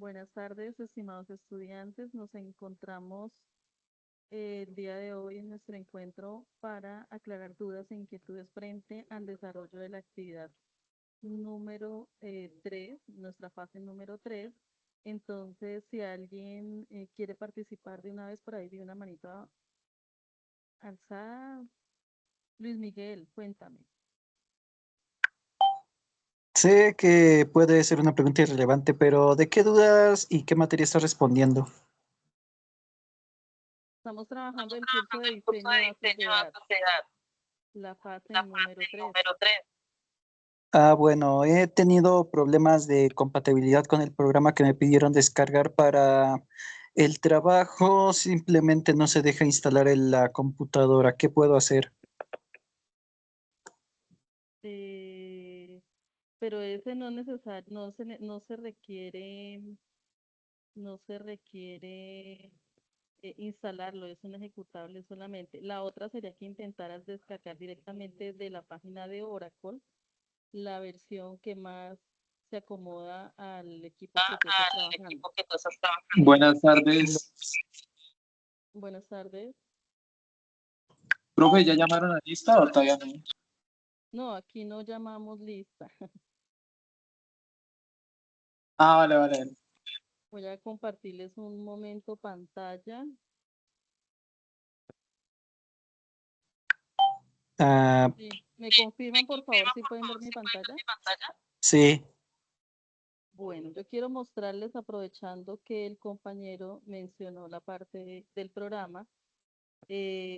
Buenas tardes, estimados estudiantes. Nos encontramos el día de hoy en nuestro encuentro para aclarar dudas e inquietudes frente al desarrollo de la actividad número 3, nuestra fase número 3. Entonces, si alguien quiere participar de una vez, por ahí vi una manito alzada. Luis Miguel, cuéntame. Sé que puede ser una pregunta irrelevante, pero ¿de qué dudas y qué materia estás respondiendo? Estamos trabajando el curso de diseño de bases de datos, la fase número 3. Bueno, he tenido problemas de compatibilidad con el programa que me pidieron descargar para el trabajo. Simplemente no se deja instalar en la computadora. ¿Qué puedo hacer? Pero ese no es necesario, no se requiere instalarlo, es un ejecutable solamente. La otra sería que intentaras descargar directamente de la página de Oracle la versión que más se acomoda al equipo que tú estás trabajando. Buenas tardes. Buenas tardes. Profe, ¿ya llamaron a lista o todavía no? No, aquí no llamamos lista. Vale. Voy a compartirles un momento pantalla. Sí. ¿Me confirman, por favor, si pueden ver mi pantalla? Sí. Bueno, yo quiero mostrarles, aprovechando que el compañero mencionó la parte del programa,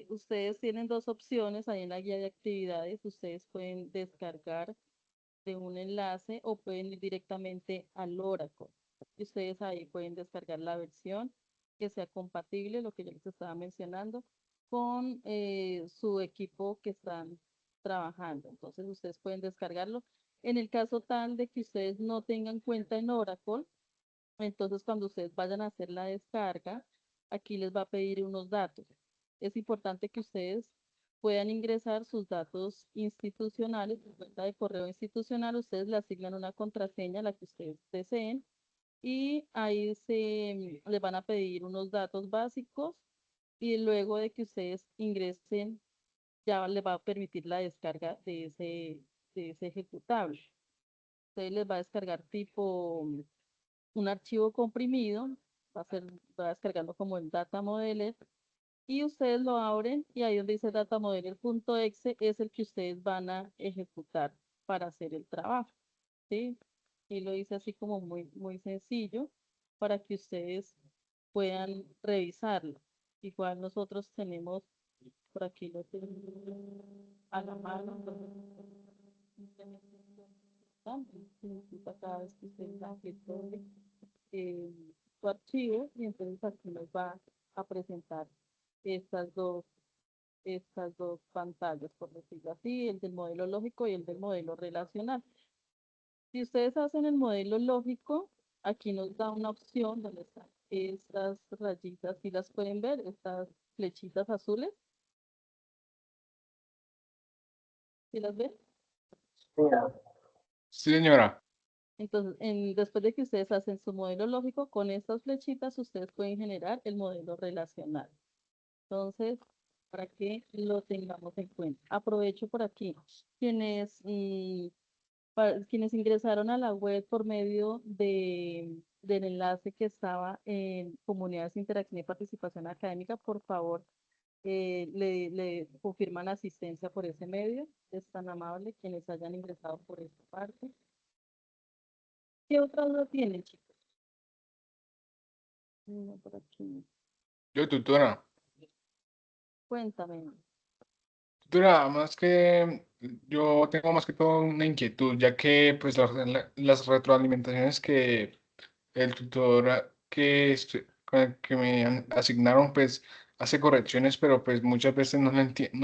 ustedes tienen dos opciones ahí en la guía de actividades. Ustedes pueden descargar de un enlace o pueden ir directamente al Oracle. Y ustedes ahí pueden descargar la versión que sea compatible, lo que yo les estaba mencionando, con su equipo que están trabajando. Entonces ustedes pueden descargarlo. En el caso tal de que ustedes no tengan cuenta en Oracle, entonces cuando ustedes vayan a hacer la descarga, aquí les va a pedir unos datos. Es importante que ustedes puedan ingresar sus datos institucionales, su cuenta de correo institucional. Ustedes le asignan una contraseña a la que ustedes deseen y ahí les van a pedir unos datos básicos, y luego de que ustedes ingresen ya les va a permitir la descarga de ese ejecutable. Ustedes les va a descargar tipo un archivo comprimido, va descargando como el data modeler, y ustedes lo abren y ahí donde dice data modeler.exe es el que ustedes van a ejecutar para hacer el trabajo, ¿sí? Y lo hice así como muy, muy sencillo para que ustedes puedan revisarlo. Igual nosotros tenemos, por aquí lo tenemos a la mano. Necesita cada vez que ustedes apliquen su archivo, y entonces aquí nos va a presentar estas dos, estas dos pantallas, por decirlo así, el del modelo lógico y el del modelo relacional. Si ustedes hacen el modelo lógico, aquí nos da una opción donde están estas rayitas, si las pueden ver, estas flechitas azules. ¿Sí las ven? Sí, señora. Entonces, después de que ustedes hacen su modelo lógico, con estas flechitas ustedes pueden generar el modelo relacional. Entonces, para que lo tengamos en cuenta. Aprovecho por aquí. Quienes ingresaron a la web por medio del enlace que estaba en Comunidades, Interacción y Participación Académica, por favor, le confirman asistencia por ese medio. Es tan amable quienes hayan ingresado por esta parte. ¿Qué otra duda tienen, chicos? No, por aquí. Yo, tutora. Cuéntame. Tutora, más que yo tengo más que todo una inquietud, ya que pues las retroalimentaciones que el tutor con el que me asignaron pues hace correcciones, pero pues muchas veces no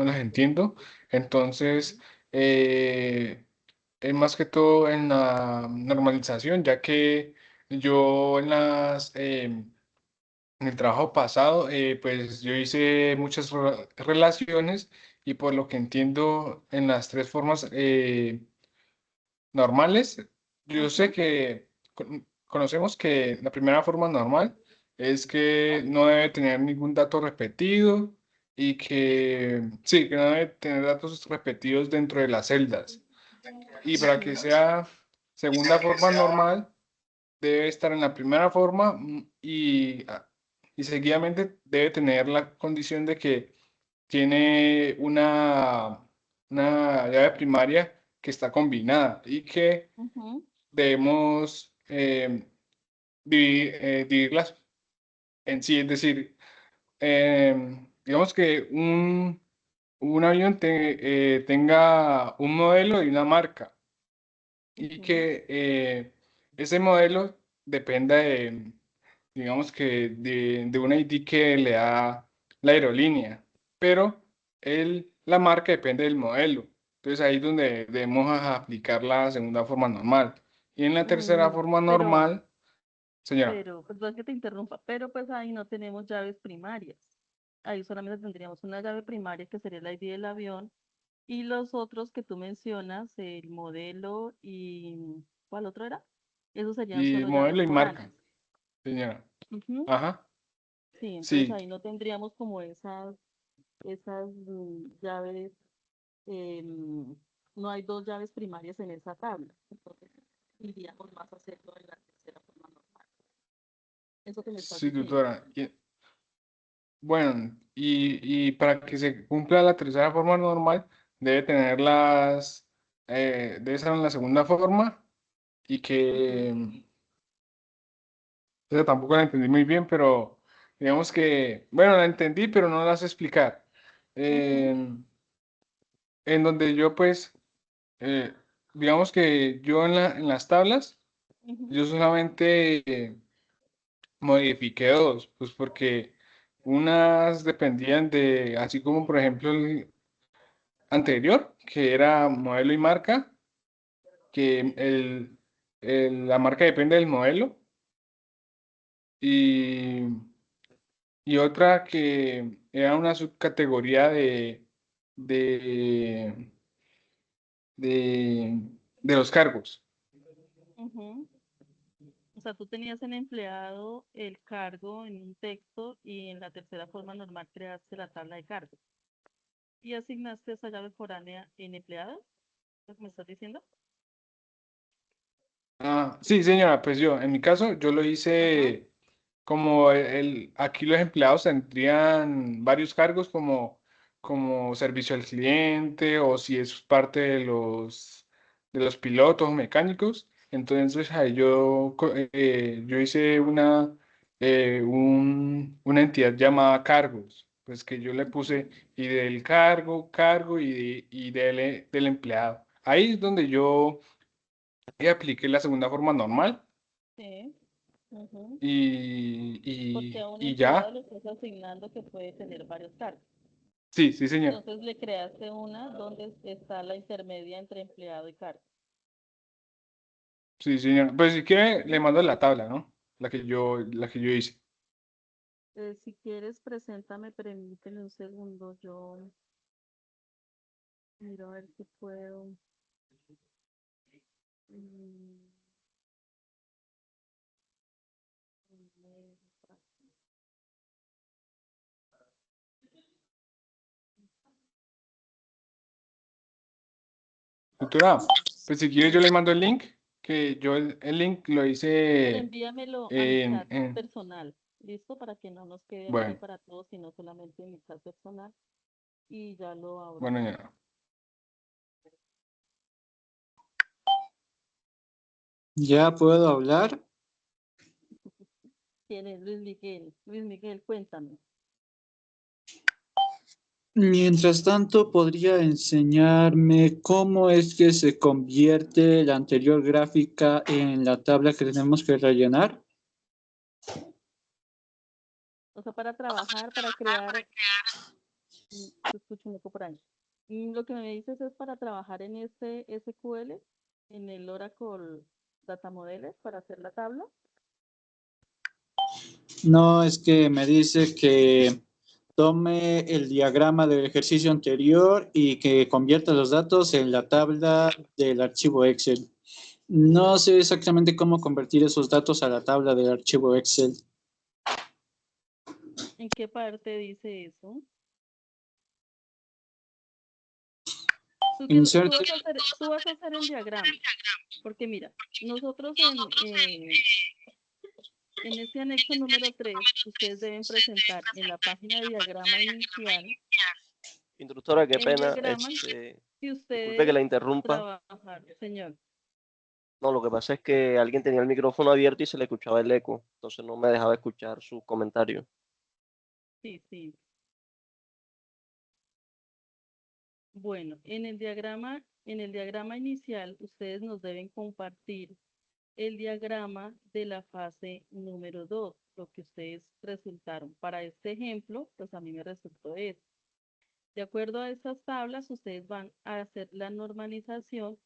las entiendo. Entonces, es más que todo en la normalización, ya que yo en el trabajo pasado, pues yo hice muchas relaciones, y por lo que entiendo en las tres formas normales, yo sé Ajá. que conocemos que la primera forma normal es que no debe tener ningún dato repetido y que, sí, que no debe tener datos repetidos dentro de las celdas. Y para que Ujú, sea segunda forma normal, debe estar en la primera forma y seguidamente debe tener la condición de que tiene una llave primaria que está combinada y que ujú, debemos dividirlas en sí, es decir, digamos que un avión tenga un modelo y una marca y ujú. que ese modelo dependa de, digamos que de una ID que le da la aerolínea, pero la marca depende del modelo. Entonces ahí es donde debemos aplicar la segunda forma normal. Y en la tercera Mm, forma pero, normal, señora, perdón que te interrumpa, pero pues ahí no tenemos llaves primarias. Ahí solamente tendríamos una llave primaria que sería la ID del avión y los otros que tú mencionas, el modelo y ¿cuál otro era? Esos serían y solo llaves modelo y marca, foráneas. señora. Ujú. Ajá, Sí, entonces sí, ahí no tendríamos como esas llaves, em, no hay dos llaves primarias en esa tabla. Entonces iríamos más a hacerlo en la tercera forma normal. Eso que me estás sí, diciendo. tutora. Bueno, y para que se cumpla la tercera forma normal, debe tener debe estar en la segunda forma y Ujú, que, esa tampoco la entendí muy bien, pero digamos que, bueno, la entendí, pero no la sé explicar. ujú, En donde yo pues, eh, digamos que yo en las tablas, ujú, yo solamente modifiqué dos, pues porque unas dependían de, así como por ejemplo anterior, que era modelo y marca, que la marca depende del modelo, y, y otra que era una subcategoría de, de, de los cargos. ujú. O sea, tú tenías en empleado el cargo en un texto y en la tercera forma normal creaste la tabla de cargos. ¿Y asignaste esa llave foránea en empleado? ¿Lo que me estás diciendo? Ah, sí, señora, pues yo, en mi caso, yo lo Ajá. hice como aquí los empleados tendrían varios cargos como servicio al cliente o si es parte de los pilotos o mecánicos. Entonces ahí yo hice una entidad llamada cargos, pues que yo le Ujú, puse y del cargo y del empleado. Ahí es donde yo apliqué la segunda forma normal sí. Ujú. y, Porque y, a un y empleado ya. le estás asignando que puede tener varios cargos. Sí, sí, señor. Entonces le creaste una donde está la intermedia entre empleado y cargo. Sí, señor. Pues si quiere, le Ujú. mando la tabla, ¿no? La que yo hice. Si quieres, preséntame, permíteme un segundo. Yo miro a ver si puedo. mm, Doctora, pues si quiere yo le mando el link, que yo el link lo Pero hice envíamelo a mi en, chat en- personal, ¿listo? Para que no nos quede aquí bueno, para todos, sino solamente en mi chat personal. Y ya lo abro. bueno, ya. ¿Ya puedo hablar? ¿Quién es Luis Miguel? Luis Miguel, cuéntame. Mientras tanto, ¿podría enseñarme cómo es que se convierte la anterior gráfica en la tabla que tenemos que rellenar? O sea, para trabajar, para crear, te escucho un eco por ahí. Lo que me dices es para trabajar en este SQL, en el Oracle Data Modeler, para hacer la tabla. No, es que me dice que tome el diagrama del ejercicio anterior y que convierta los datos en la tabla del archivo Excel. No sé exactamente cómo convertir esos datos a la tabla del archivo Excel. ¿En qué parte dice eso? Inserte. Tú vas a hacer el diagrama, porque mira, nosotros en ese anexo número 3, ustedes deben presentar en la página de diagrama inicial Instructora, qué el pena, diagrama que que disculpe que ustedes la interrumpa. trabajaron, señor. No, lo que pasa es que alguien tenía el micrófono abierto y se le escuchaba el eco, entonces no me dejaba escuchar su comentario. Sí, sí. Bueno, en el diagrama inicial, ustedes nos deben compartir el diagrama de la fase número 2, lo que ustedes resultaron. Para este ejemplo, pues a mí me resultó esto. De acuerdo a estas tablas, ustedes van a hacer la normalización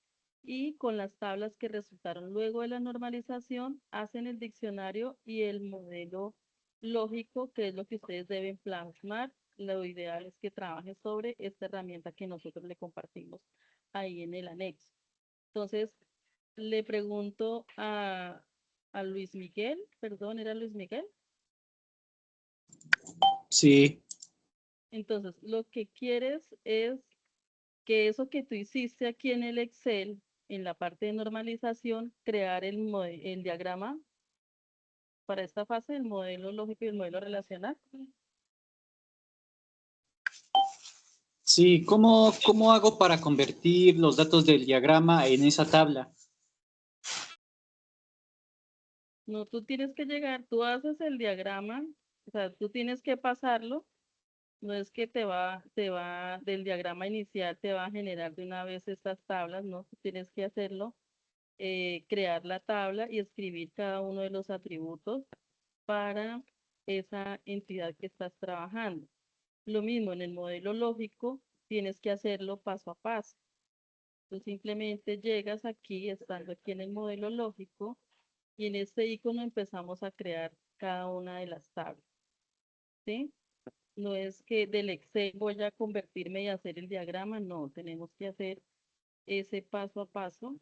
y con las tablas que resultaron luego de la normalización, hacen el diccionario y el modelo lógico, que es lo que ustedes deben plasmar. Lo ideal es que trabajen sobre esta herramienta que nosotros le compartimos ahí en el anexo. Entonces, le pregunto a Luis Miguel, perdón, ¿era Luis Miguel? Sí. Entonces, lo que quieres es que eso que tú hiciste aquí en el Excel, en la parte de normalización, crear el diagrama para esta fase, el modelo lógico y el modelo relacional. Sí, ¿cómo hago para convertir los datos del diagrama en esa tabla? No, tú tienes que llegar, tú haces el diagrama, o sea, tú tienes que pasarlo. No es que del diagrama inicial te va a generar de una vez estas tablas, ¿no? Tú tienes que hacerlo, crear la tabla y escribir cada uno de los atributos para esa entidad que estás trabajando. Lo mismo en el modelo lógico, tienes que hacerlo paso a paso. Tú simplemente llegas aquí, estando aquí en el modelo lógico, y en este icono empezamos a crear cada una de las tablas, ¿sí? No es que del Excel voy a convertirme y hacer el diagrama, no, tenemos que hacer ese paso a paso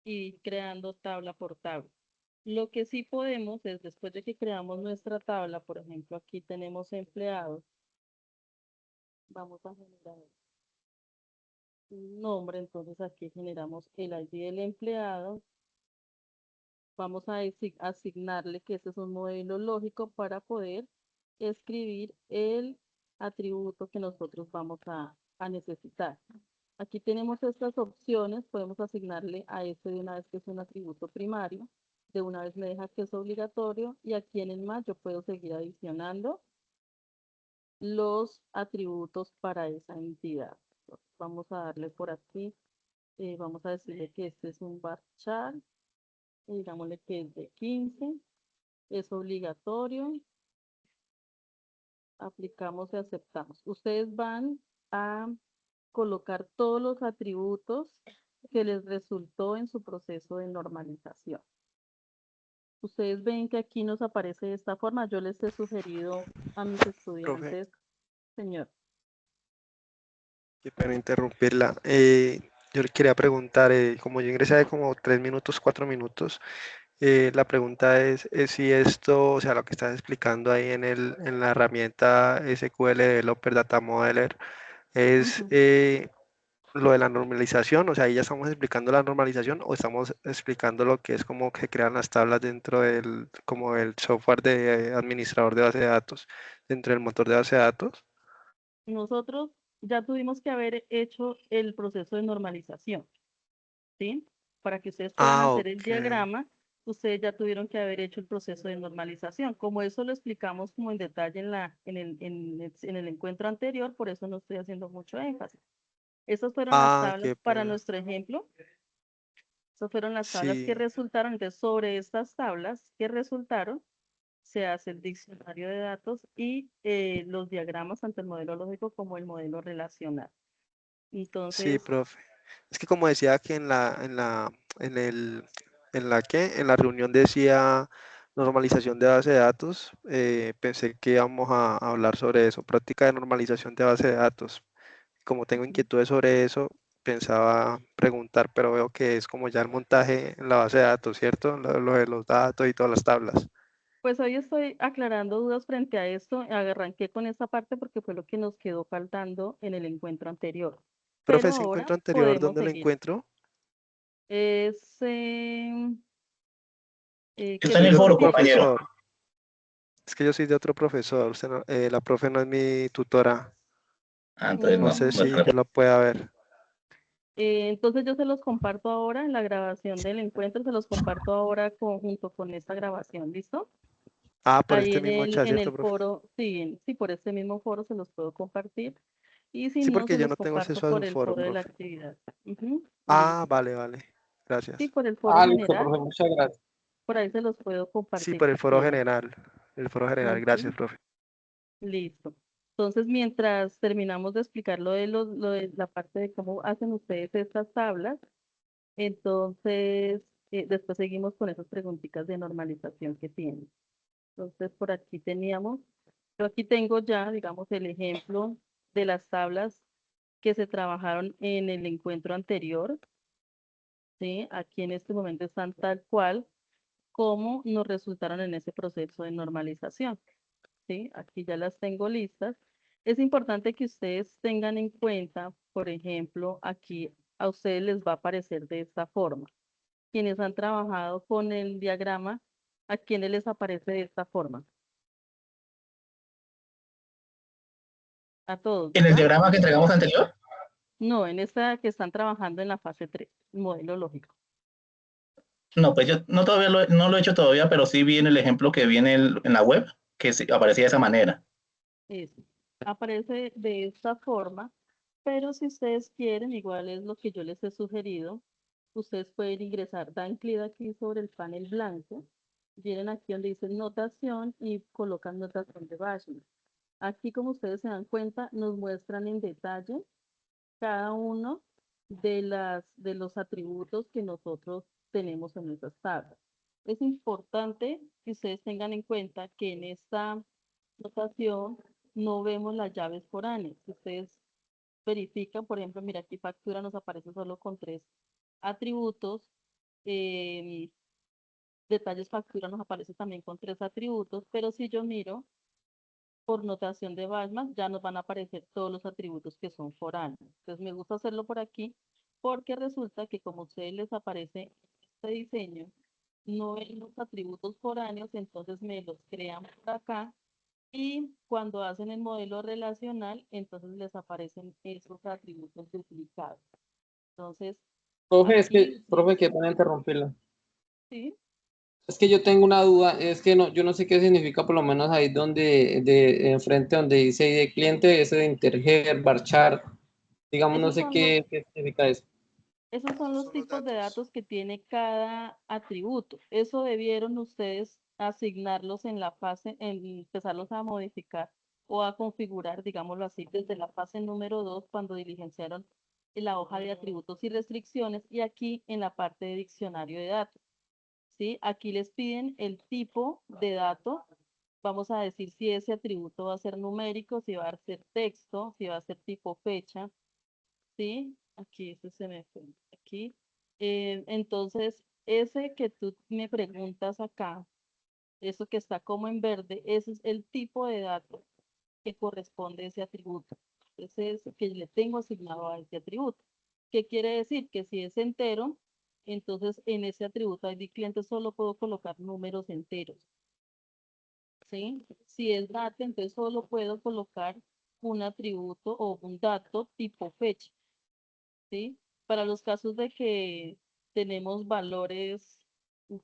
y ir creando tabla por tabla. Lo que sí podemos es, después de que creamos nuestra tabla, por ejemplo, aquí tenemos empleados, vamos a generar un nombre, entonces aquí generamos el ID del empleado, vamos a asignarle que este es un modelo lógico para poder escribir el atributo que nosotros vamos a necesitar. Aquí tenemos estas opciones, podemos asignarle a este de una vez que es un atributo primario, de una vez me deja que es obligatorio y aquí en el más yo puedo seguir adicionando los atributos para esa entidad. Entonces, vamos a darle por aquí, vamos a decirle que este es un varchar, digámosle que es de 15, es obligatorio, aplicamos y aceptamos. Ustedes van a colocar todos los atributos que les resultó en su proceso de normalización. Ustedes ven que aquí nos aparece de esta forma. Yo les he sugerido a mis Profe, estudiantes, señor. qué pena interrumpirla. Yo le quería preguntar, como yo ingresé hace como 3 minutos, 4 minutos, la pregunta es si esto, o sea, lo que estás explicando ahí en la herramienta SQL Developer Data Modeler es lo de la normalización, o sea, ahí ya estamos explicando la normalización o estamos explicando lo que es como que crean las tablas dentro como el software de administrador de base de datos, dentro del motor de base de datos. Nosotros ya tuvimos que haber hecho el proceso de normalización, ¿sí? Para que ustedes puedan Ah, hacer el ok. diagrama, ustedes ya tuvieron que haber hecho el proceso de normalización. Como eso lo explicamos como en detalle en el encuentro anterior, por eso no estoy haciendo mucho énfasis. Esas fueron las Ah, tablas qué para pena. nuestro ejemplo. Esas fueron las tablas que Sí, resultaron. Entonces, sobre estas tablas que resultaron, se hace el diccionario de datos y los diagramas, tanto el modelo lógico como el modelo relacional. sí, Entonces, profe. Es que como decía que en la reunión decía normalización de base de datos, pensé que íbamos a hablar sobre eso, práctica de normalización de base de datos. Como tengo inquietudes sobre eso, pensaba preguntar, pero veo que es como ya el montaje en la base de datos, ¿cierto? Lo de los datos y todas las tablas. Pues hoy estoy aclarando dudas frente a esto. Arranqué con esta parte porque fue lo que nos quedó faltando en el encuentro anterior. Profe, Pero ese ahora encuentro anterior, podemos ¿dónde lo seguir. encuentro? Es, ¿qué Está en el Yo soy foro, tipo? compañero. profesor. Es que yo soy de otro profesor. La profe no es mi tutora. Ah, entonces No no, sé no es si yo la pueda ver. Entonces yo se los comparto ahora en la grabación del encuentro, se los comparto ahora junto con esta grabación, ¿listo? Ah, por Ahí este mismo chat, en ¿cierto, el profe? foro, sí, por este mismo foro se los puedo compartir. Y si Sí, no, porque se yo los no tengo comparto acceso a por su el foro, foro de la profe. actividad. Ujú, Ah, listo. vale, vale. Sí, Gracias. por el foro Listo, general, profe, muchas gracias. por ahí se los puedo Sí, compartir por el sin foro problema. general. El foro general, gracias, Ujú, profe. listo. Entonces, mientras terminamos de explicar lo de la parte de cómo hacen ustedes estas tablas, entonces después seguimos con esas preguntitas de normalización que tienen. Entonces, por aquí teníamos, yo aquí tengo ya, digamos, el ejemplo de las tablas que se trabajaron en el encuentro anterior, ¿sí? Aquí en este momento están tal cual como nos resultaron en ese proceso de normalización, ¿sí? Aquí ya las tengo listas. Es importante que ustedes tengan en cuenta, por ejemplo, aquí a ustedes les va a aparecer de esta forma. Quienes han trabajado con el diagrama, ¿a quienes les aparece de esta forma? A todos, En el ¿verdad? diagrama que entregamos anterior, No, en esta que están trabajando en la fase 3, modelo lógico. no, pues yo no, no lo he hecho todavía, pero sí vi en el ejemplo que viene en la web que aparecía de esa manera. Eso. Aparece de esta forma, pero si ustedes quieren, igual es lo que yo les he sugerido, ustedes pueden ingresar, dan clic aquí sobre el panel blanco, vienen aquí donde dice notación y colocan notación de Bashman. Aquí, como ustedes se dan cuenta, nos muestran en detalle cada uno de los atributos que nosotros tenemos en nuestras tablas. Es importante que ustedes tengan en cuenta que en esta notación no vemos las llaves foráneas. Si ustedes verifican, por ejemplo, mira, aquí factura nos aparece solo con 3 atributos. em, detalles factura nos aparece también con 3 atributos, pero si yo miro por notación de Bachmann, ya nos van a aparecer todos los atributos que son foráneos. Entonces me gusta hacerlo por aquí porque resulta que como a ustedes les aparece este diseño, no ven los atributos foráneos, entonces me los crean por acá y cuando hacen el modelo relacional, entonces les aparecen esos atributos duplicados. Entonces, Profe, aquí profe, que van a interrumpirla. sí, Es que yo tengo una duda, es que no, yo no sé qué significa, por lo menos ahí donde, enfrente donde dice ID cliente, ese de Interger, Varchar, digamos, no esos sé son los qué significa eso. Esos son los Son los tipos de datos. datos que tiene cada atributo. Eso debieron ustedes asignarlos en la fase, empezarlos a modificar o a configurar, digámoslo así, desde la fase número 2 cuando diligenciaron la hoja de atributos y restricciones y aquí en la parte de diccionario de datos. ¿Sí? Aquí les piden el tipo de dato. Vamos a decir si ese atributo va a ser numérico, si va a ser texto, si va a ser tipo fecha. ¿Sí? Aquí, ese se me fue. Aquí. Entonces, ese que tú me preguntas acá, eso que está como en verde, ese es el tipo de dato que corresponde a ese atributo. Ese es el que le tengo asignado a ese atributo. ¿Qué quiere decir? Que si es entero, entonces en ese atributo ID cliente solo puedo colocar números enteros. ¿Sí? Si es data, entonces solo puedo colocar un atributo o un dato tipo fecha. ¿Sí? Para los casos de que tenemos valores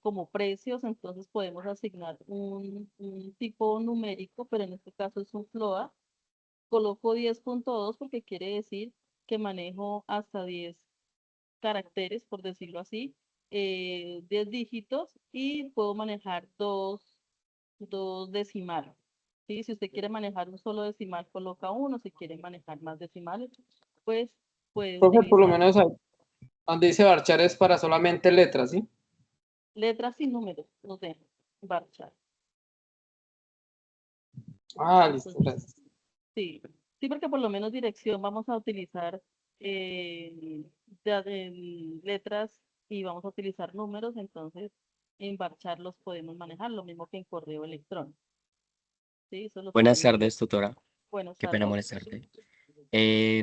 como precios, entonces podemos asignar un tipo numérico, pero en este caso es un float. Coloco 10.2 porque quiere decir que manejo hasta 10 caracteres, por decirlo así, 10 dígitos y puedo manejar dos decimales. ¿Sí? Si usted quiere manejar un solo decimal, coloca uno. Si quiere manejar más decimales, pues puede Profe, por lo utilizar menos ahí donde dice Varchar es para solamente letras, ¿sí? letras y números, nos dejan marchar. Ah, listo, Entonces, gracias. sí, sí, porque por lo menos dirección vamos a utilizar de letras y vamos a utilizar números, entonces en Varchar los podemos manejar, lo mismo que en correo electrónico. ¿Sí? Eso lo Buenas tenemos. tardes, tutora. Buenas Qué pena tardes. molestarte.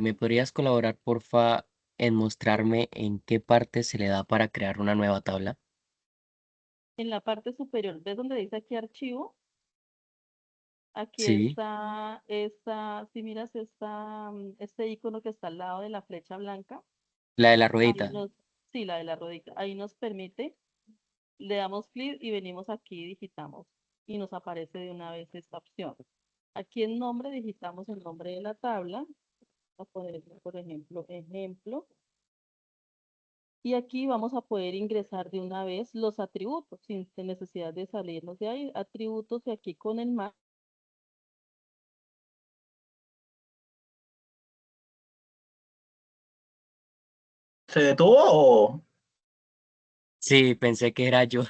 ¿Me podrías colaborar, porfa, en mostrarme en qué parte se le da para crear una nueva tabla? En la parte superior, ¿ves donde dice aquí archivo? Aquí Sí, si miras este icono que está al lado de la flecha blanca, la de la ahí ruedita. sí, la de la ruedita, ahí nos permite, le damos clic y venimos aquí y digitamos y nos aparece de una vez esta opción. Aquí en nombre digitamos el nombre de la tabla, a poner, por ejemplo, ejemplo, y aquí vamos a poder ingresar de una vez los atributos sin necesidad de salirnos de ahí, atributos y aquí con el más. ¿Se detuvo o...? Sí, pensé que era yo.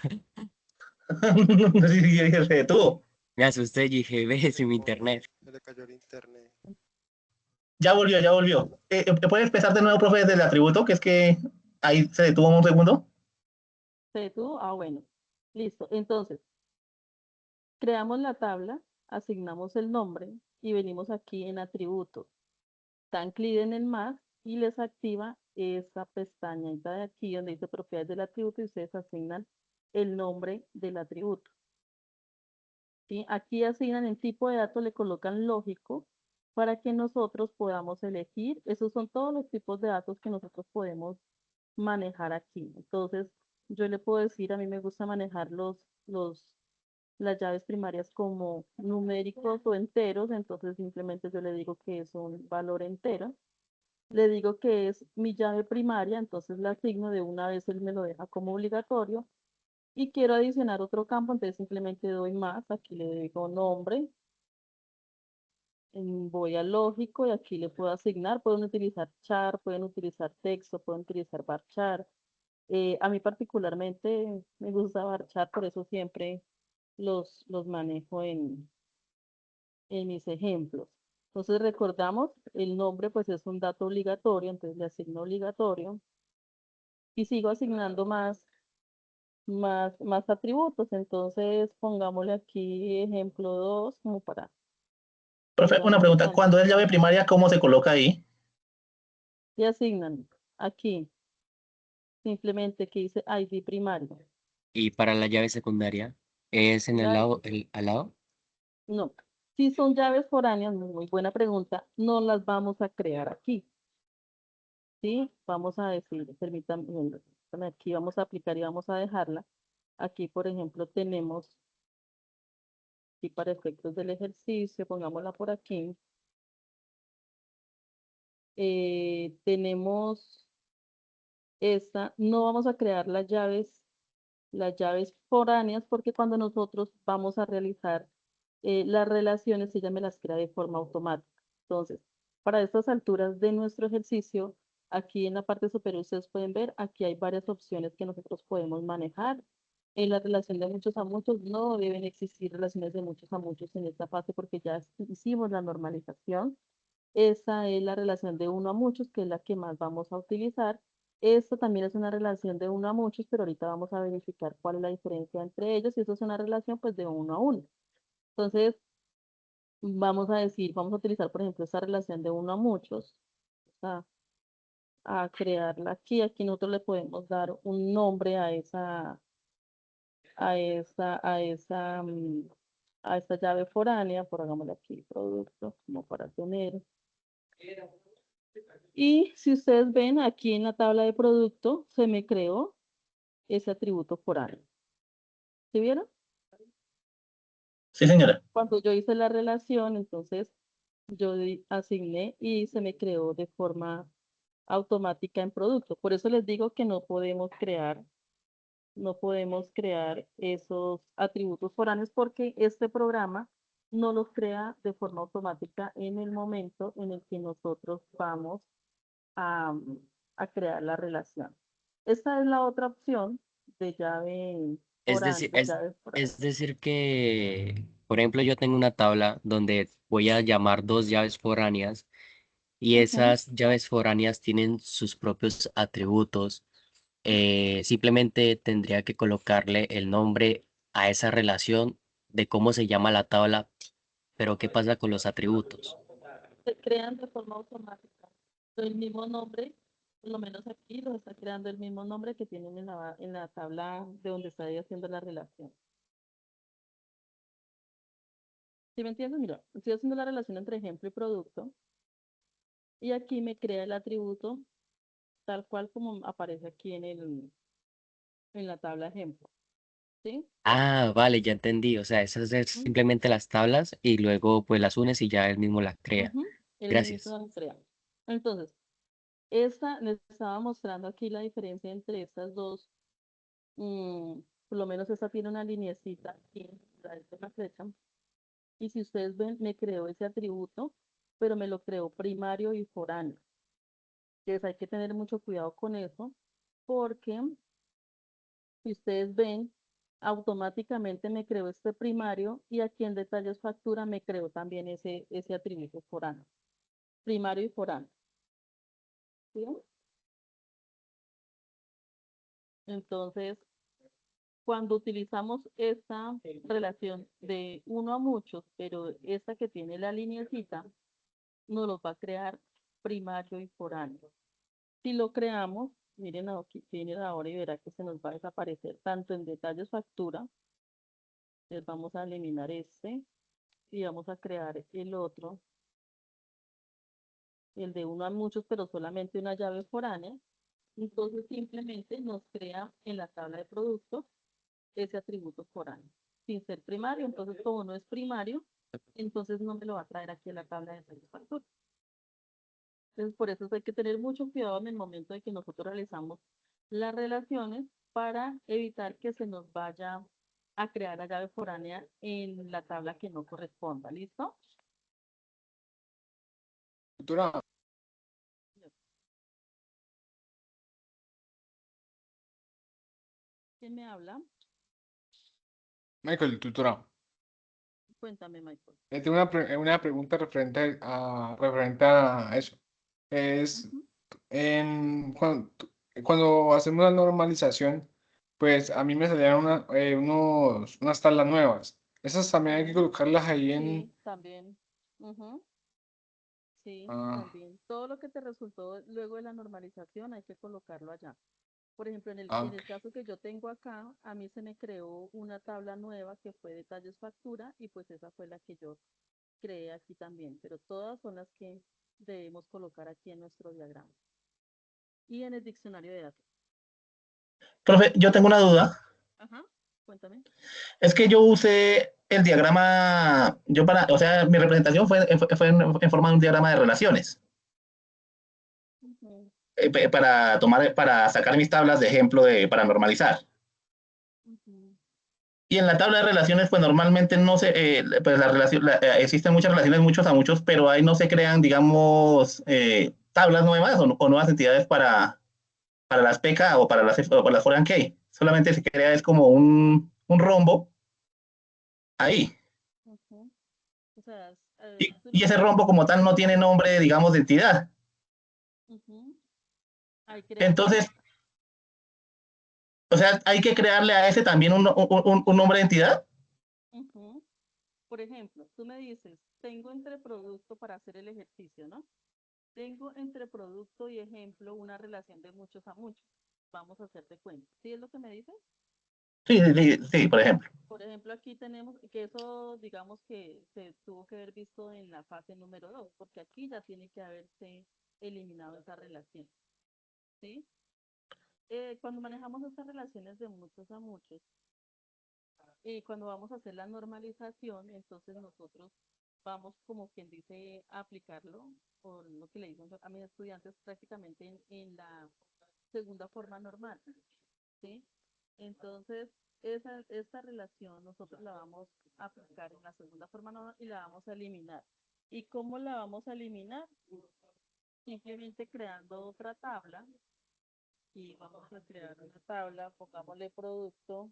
Sí, se detuvo. Me asusté y dije, ve, sin mi internet. Se le cayó el internet. Ya volvió, ya volvió. ¿Puede empezar de nuevo, profe, desde el atributo? Que es que ahí se detuvo un segundo. ¿Se detuvo? Ah, bueno. Listo. Entonces, creamos la tabla, asignamos el nombre y venimos aquí en atributos. Dan clic en el más y les activa esa pestañita de aquí donde dice propiedades del atributo y ustedes asignan el nombre del atributo. ¿Sí? Aquí asignan el tipo de datos, le colocan lógico para que nosotros podamos elegir. Esos son todos los tipos de datos que nosotros podemos manejar aquí. Entonces, yo le puedo decir, a mí me gusta manejar las llaves primarias como numéricos o enteros, entonces simplemente yo le digo que es un valor entero. Le digo que es mi llave primaria, entonces la asigno de una vez, él me lo deja como obligatorio. Y quiero adicionar otro campo, entonces simplemente doy más, aquí le digo nombre, voy a lógico y aquí le puedo asignar, pueden utilizar char, pueden utilizar texto, pueden utilizar varchar. A mí particularmente me gusta varchar, por eso siempre los manejo en mis ejemplos. Entonces recordamos, el nombre pues es un dato obligatorio, entonces le asigno obligatorio y sigo asignando más atributos. Entonces pongámosle aquí ejemplo 2 como para que Profe, sea una más pregunta. Cuando es llave primaria, ¿cómo se coloca ahí? y asignan aquí simplemente que dice ID primario. Y para la llave secundaria, ¿es en el Ya, lado, al lado? no. Si son llaves foráneas, muy buena pregunta, no las vamos a crear aquí. ¿Sí? Vamos a decir, permítanme, aquí vamos a aplicar y vamos a dejarla. Aquí, por ejemplo, tenemos, y para efectos del ejercicio, pongámosla por aquí. Tenemos esta, no vamos a crear las llaves foráneas, porque cuando nosotros vamos a realizar las relaciones, ella me las crea de forma automática. Entonces, para estas alturas de nuestro ejercicio, aquí en la parte superior ustedes pueden ver, aquí hay varias opciones que nosotros podemos manejar. En la relación de muchos a muchos no deben existir relaciones de muchos a muchos en esta fase porque ya hicimos la normalización. Esa es la relación de uno a muchos, que es la que más vamos a utilizar. Esto también es una relación de uno a muchos, pero ahorita vamos a verificar cuál es la diferencia entre ellos y eso es una relación pues de uno a uno. Entonces, vamos a decir, vamos a utilizar, por ejemplo, esta relación de uno a muchos, a, a crearla aquí. Aquí nosotros le podemos dar un nombre a esa, a esa, mm, a esta llave foránea, por hagámosle aquí producto, como para tener. Y si ustedes ven aquí en la tabla de producto, se me creó ese atributo foráneo. ¿Sí vieron? Sí, señora. Cuando yo hice la relación, entonces yo asigné y se me creó de forma automática en producto. Por eso les digo que no podemos crear esos atributos foráneos porque este programa no los crea de forma automática en el momento en el que nosotros vamos a, a crear la relación. Esta es la otra opción de llave Es foránea, decir, de llave foránea. es decir que, por ejemplo, yo tengo una tabla donde voy a llamar dos llaves foráneas y Ujú. esas llaves foráneas tienen sus propios atributos. Simplemente tendría que colocarle el nombre a esa relación de cómo se llama la tabla, pero ¿qué pasa con los atributos? Se crean de forma automática. El mismo nombre, por lo menos aquí lo está creando el mismo nombre que tienen en la tabla de donde está ahí haciendo la relación. ¿Sí me entiendes? Mira, estoy haciendo la relación entre ejemplo y producto y aquí me crea el atributo tal cual como aparece aquí en la tabla ejemplo. ¿Sí? Ah, vale, ya entendí. O sea, esas es Ujú, simplemente las tablas y luego pues las unes y ya él mismo las crea. ujú, el Gracias. mismo lo crea. Entonces, esta les estaba mostrando aquí la diferencia entre estas dos. mm, por lo menos esta tiene una lineecita aquí, la de la flecha. Y si ustedes ven, me creó ese atributo, pero me lo creó primario y foráneo. Entonces hay que tener mucho cuidado con eso, porque si ustedes ven, automáticamente me creó este primario y aquí en detalles factura me creó también ese atributo foráneo, primario y foráneo. ¿Sí? Entonces, cuando utilizamos esta relación de uno a muchos, pero esta que tiene la lineecita, nos lo va a crear primario y foráneo. Si lo creamos, miren aquí, miren ahora y verá que se nos va a desaparecer tanto en detalles factura. Les vamos a eliminar este y vamos a crear el otro, el de uno a muchos, pero solamente una llave foránea. Entonces simplemente nos crea en la tabla de productos ese atributo foráneo, sin ser primario. Entonces, como no es primario, entonces no me lo va a traer aquí en la tabla de detalles factura. Entonces, por eso hay que tener mucho cuidado en el momento de que nosotros realizamos las relaciones para evitar que se nos vaya a crear la llave foránea en la tabla que no corresponda. ¿Listo? Tutora, ¿Quién me habla? Michael, tutora. Cuéntame, Michael. Tengo una pregunta referente a eso. Es Ujú. cuando hacemos la normalización, pues a mí me salieron unas tablas nuevas. Esas también hay que colocarlas ahí en... Sí, también. Ujú. Sí, Ah, también. Todo lo que te resultó luego de la normalización hay que colocarlo allá. Por ejemplo, en ok. el caso que yo tengo acá, a mí se me creó una tabla nueva que fue detalles factura y pues esa fue la que yo creé aquí también, pero todas son las que debemos colocar aquí en nuestro diagrama y en el diccionario de datos. Profe, yo tengo una duda. Ajá, cuéntame. Es que yo usé el diagrama, o sea, mi representación fue en forma de un diagrama de relaciones Ujú, para sacar mis tablas de ejemplo para normalizar. ujú, Y en la tabla de relaciones, pues normalmente no se, pues existen muchas relaciones, muchos a muchos, pero ahí no se crean, digamos, tablas nuevas o nuevas entidades para las PK o para las Foreign Key. Solamente se crea es como un rombo ahí. ujú. O sea, tú Y lo ese que, rombo como tal no tiene nombre, digamos, de entidad. ujú, ahí creamos, Entonces, o sea, hay que crearle a ese también un nombre de entidad. ujú. Por ejemplo, tú me dices, tengo entre producto para hacer el ejercicio, ¿no? Tengo entre producto y ejemplo una relación de muchos a muchos. Vamos a hacerte cuenta. ¿Sí es lo que me dices? Sí, sí, sí, sí, por ejemplo. Por ejemplo, aquí tenemos que eso, digamos que se tuvo que haber visto en la fase número 2, porque aquí ya tiene que haberse eliminado esa relación, ¿sí? Cuando manejamos estas relaciones de muchos a muchos, y cuando vamos a hacer la normalización, entonces nosotros vamos, como quien dice, a aplicarlo, por lo que le dicen a mis estudiantes prácticamente en la segunda forma normal, ¿sí? Entonces, esta relación nosotros la vamos a aplicar en la segunda forma normal y la vamos a eliminar. ¿Y cómo la vamos a eliminar? Simplemente creando otra tabla y vamos a crear una tabla, pongámosle producto.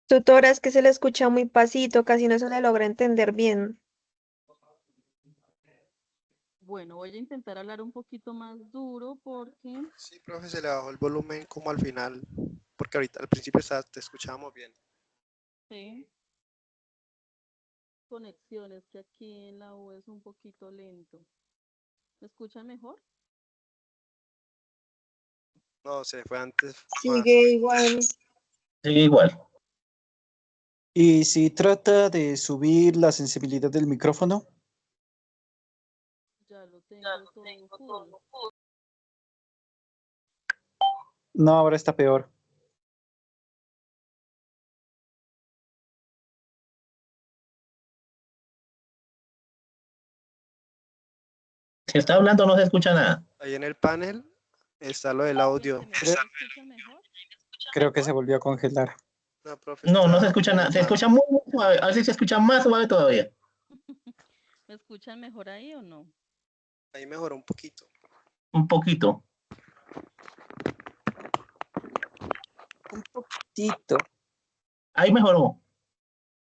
Tutora, es que se le escucha muy pasito, casi no se le logra entender bien. Bueno, voy a intentar hablar un poquito más duro porque Sí, profe, se le bajó el volumen como al final, porque ahorita al principio te escuchábamos bien. sí, conexiones que aquí en la U es un poquito lento. ¿Me escuchan mejor? No, se fue antes más. Sigue igual. Sigue igual. Y si trata de subir la sensibilidad del micrófono, Ya lo tengo todo full. no, ahora está peor. Si está hablando no se escucha nada. Ahí en el panel está lo del ¿Y audio. este mejor? ¿Me escuchan mejor? Creo que se volvió a congelar. No, profe, No, no se está escucha nada. Se mal. escucha muy, muy suave. A ver si se escucha más suave todavía. ¿Me escuchan mejor ahí o no? Ahí mejoró un poquito. Un poquito. Un poquitito. Ahí mejoró.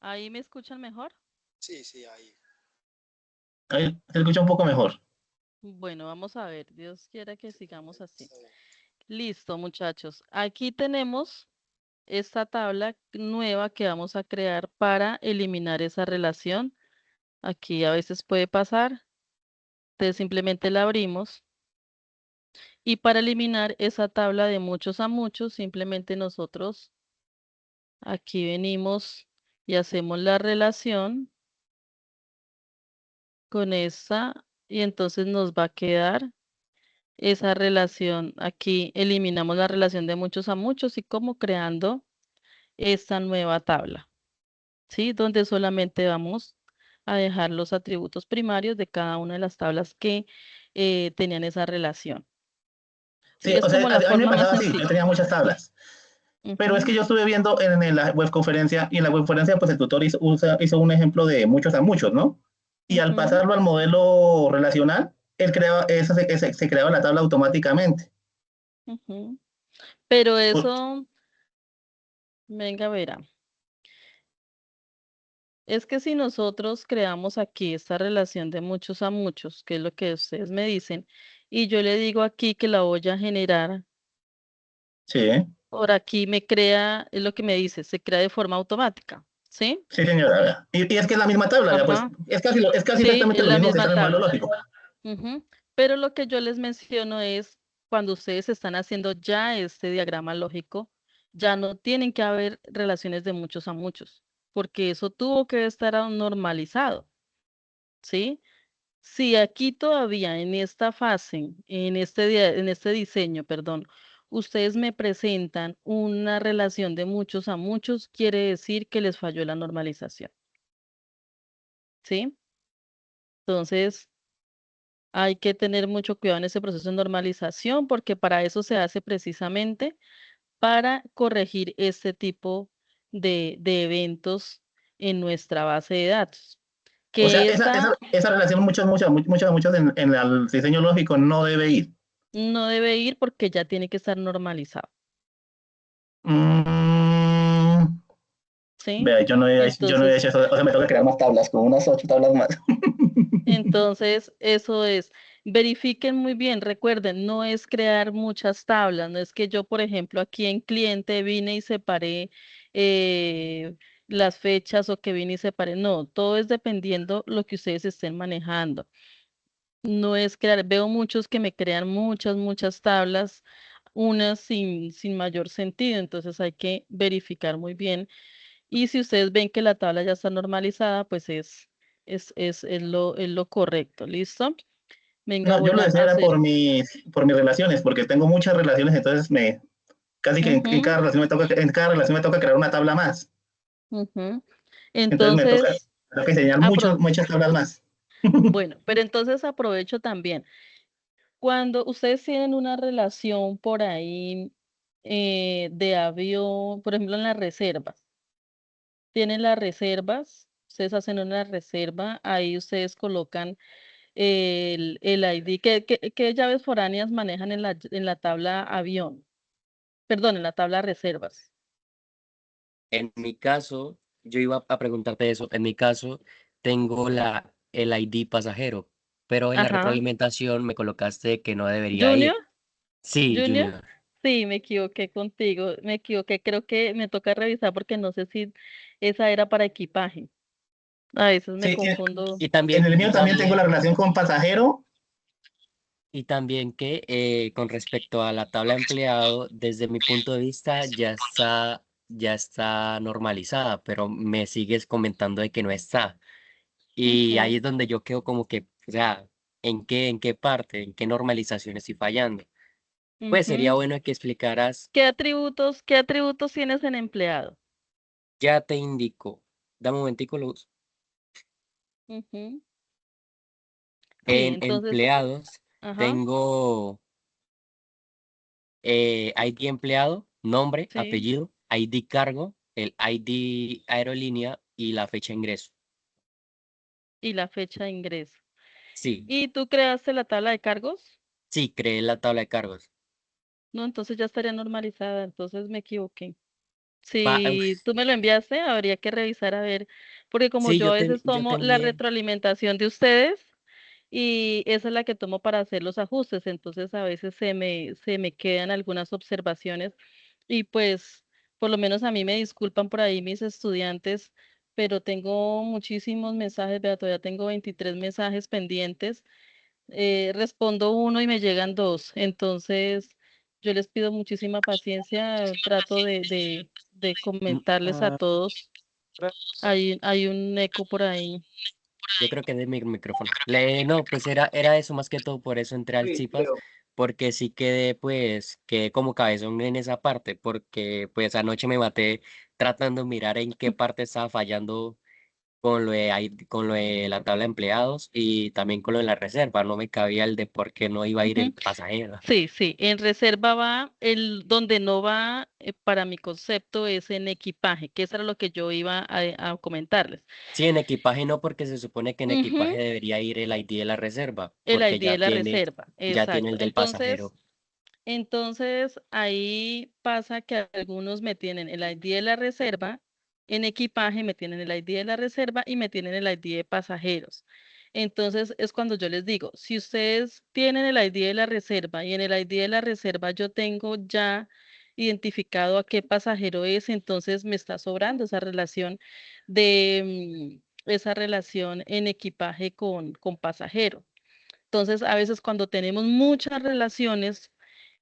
¿Ahí me escuchan mejor? Sí, sí, ahí. Ahí se escucha un poco mejor. Bueno, vamos a ver. Dios quiera que sigamos así. Está bien. Listo, muchachos. Aquí tenemos esta tabla nueva que vamos a crear para eliminar esa relación. Aquí a veces puede pasar. Entonces simplemente la abrimos. Y para eliminar esa tabla de muchos a muchos, simplemente nosotros aquí venimos y hacemos la relación con esa y entonces nos va a quedar esa relación. Aquí eliminamos la relación de muchos a muchos y como creando esta nueva tabla, ¿sí? Donde solamente vamos a dejar los atributos primarios de cada una de las tablas que tenían esa relación. Sí, Sí, es o sea, como la a mí me forma más pasaba así. Yo sencilla. tenía muchas tablas. Pero es Ujú, que yo estuve viendo en la webconferencia y en la webconferencia pues el tutor hizo un ejemplo de muchos a muchos, ¿no? Y al ujú, pasarlo al modelo relacional, él creaba, se creaba la tabla automáticamente. ujú. Pero Por- eso, venga, verá. Es que si nosotros creamos aquí esta relación de muchos a muchos, que es lo que ustedes me dicen, y yo le digo aquí que la voy a generar, Sí, por aquí me crea, es lo que me dice, se crea de forma automática, ¿sí? sí, señora. Y es que es la misma tabla, ya, pues Ajá, es casi sí, exactamente es lo la mismo que misma está en el modelo tabla. lógico. Ujú. Pero lo que yo les menciono es cuando ustedes están haciendo ya este diagrama lógico, ya no tienen que haber relaciones de muchos a muchos, porque eso tuvo que estar normalizado, ¿sí? Si aquí todavía en esta fase, en este diseño, perdón, ustedes me presentan una relación de muchos a muchos, quiere decir que les falló la normalización, ¿sí? Entonces, hay que tener mucho cuidado en ese proceso de normalización porque para eso se hace precisamente para corregir este tipo de eventos en nuestra base de datos. O sea, Que esta esa relación muchos en el diseño lógico no debe ir. no debe ir porque ya tiene que estar normalizado, Mm, ¿sí? vea, yo no he Entonces, hecho eso. O sea, me toca crear más tablas, con unas 8 tablas más. entonces, eso es, verifiquen muy bien, recuerden, no es crear muchas tablas, no es que yo, por ejemplo, aquí en cliente vine y separé las fechas o que vine y separé, no, todo es dependiendo lo que ustedes estén manejando. No es crear, veo muchos que me crean muchas tablas, unas sin mayor sentido, entonces hay que verificar muy bien. Y si ustedes ven que la tabla ya está normalizada, pues es lo correcto, ¿listo? Venga, No, yo voy lo a decía era hacer. por mis relaciones, porque tengo muchas relaciones, entonces casi que en Ujú, en cada relación me toca crear una tabla más. ujú. Entonces Entonces, tengo que enseñar apro- muchas tablas más. bueno, pero entonces aprovecho también. Cuando ustedes tienen una relación por ahí de avión, por ejemplo, en las reservas, tienen las reservas, ustedes hacen una reserva, ahí ustedes colocan el ID. ¿Qué llaves foráneas manejan en la tabla avión? Perdón, en la tabla reservas. En mi caso, yo iba a preguntarte eso. En mi caso, tengo el ID pasajero, pero en la Ajá. retroalimentación me colocaste que no debería Junior, ir. Sí, Junior, Junior. sí, me equivoqué contigo, me equivoqué, creo que me toca revisar porque no sé si esa era para equipaje. A veces me Sí, confundo. Y en también, el y mío también tengo la también, relación con pasajero. y también que con respecto a la tabla de empleado, desde mi punto de vista ya está normalizada, pero me sigues comentando de que no está. Y ahí Ujú, es donde yo quedo como que, o sea, en qué parte, en qué normalización estoy fallando? Pues sería ujú. bueno que explicaras, Qué atributos tienes en empleado? ya te indico, dame un momentico, Luz. Ujú. Sí, En entonces, empleados ajá, tengo ID empleado, nombre, sí, apellido, ID cargo, el ID aerolínea y la fecha de ingreso. y la fecha de ingreso. Sí, ¿Y tú creaste la tabla de cargos? sí, creé la tabla de cargos. No, entonces ya estaría normalizada, entonces me equivoqué. Si Uf, tú me lo enviaste, habría que revisar a ver, porque como sí, yo a veces yo te tomo la envié. retroalimentación de ustedes y esa es la que tomo para hacer los ajustes, entonces a veces se me quedan algunas observaciones y pues por lo menos a mí me disculpan por ahí mis estudiantes, pero tengo muchísimos mensajes, vea, todavía tengo 23 mensajes pendientes, respondo uno y me llegan dos. Entonces, yo les pido muchísima paciencia, trato de comentarles a Ah, todos. Hay un eco por ahí. yo creo que es de mi micrófono. No, pues era eso más que todo, por eso entré al Sí, Zipas, Leo. porque sí quedé como cabezón en esa parte, porque pues anoche me maté tratando de mirar en qué parte estaba fallando con con lo de la tabla de empleados y también con lo de la reserva. No me cabía el de por qué no iba a ir el Ujú. pasajero. Sí, sí, en reserva va, el donde no va, para mi concepto es en equipaje, que eso era lo que yo iba a comentarles. Sí, en equipaje no, porque se supone que en Ujú. equipaje debería ir el ID de la reserva, El porque ID de la reserva, ya tiene exacto. el del pasajero. Entonces, ahí pasa que algunos me tienen el ID de la reserva, en equipaje me tienen el ID de la reserva y me tienen el ID de pasajeros. Entonces, es cuando yo les digo, si ustedes tienen el ID de la reserva y en el ID de la reserva yo tengo ya identificado a qué pasajero es, entonces me está sobrando esa relación esa relación en equipaje con pasajero. Entonces, a veces cuando tenemos muchas relaciones,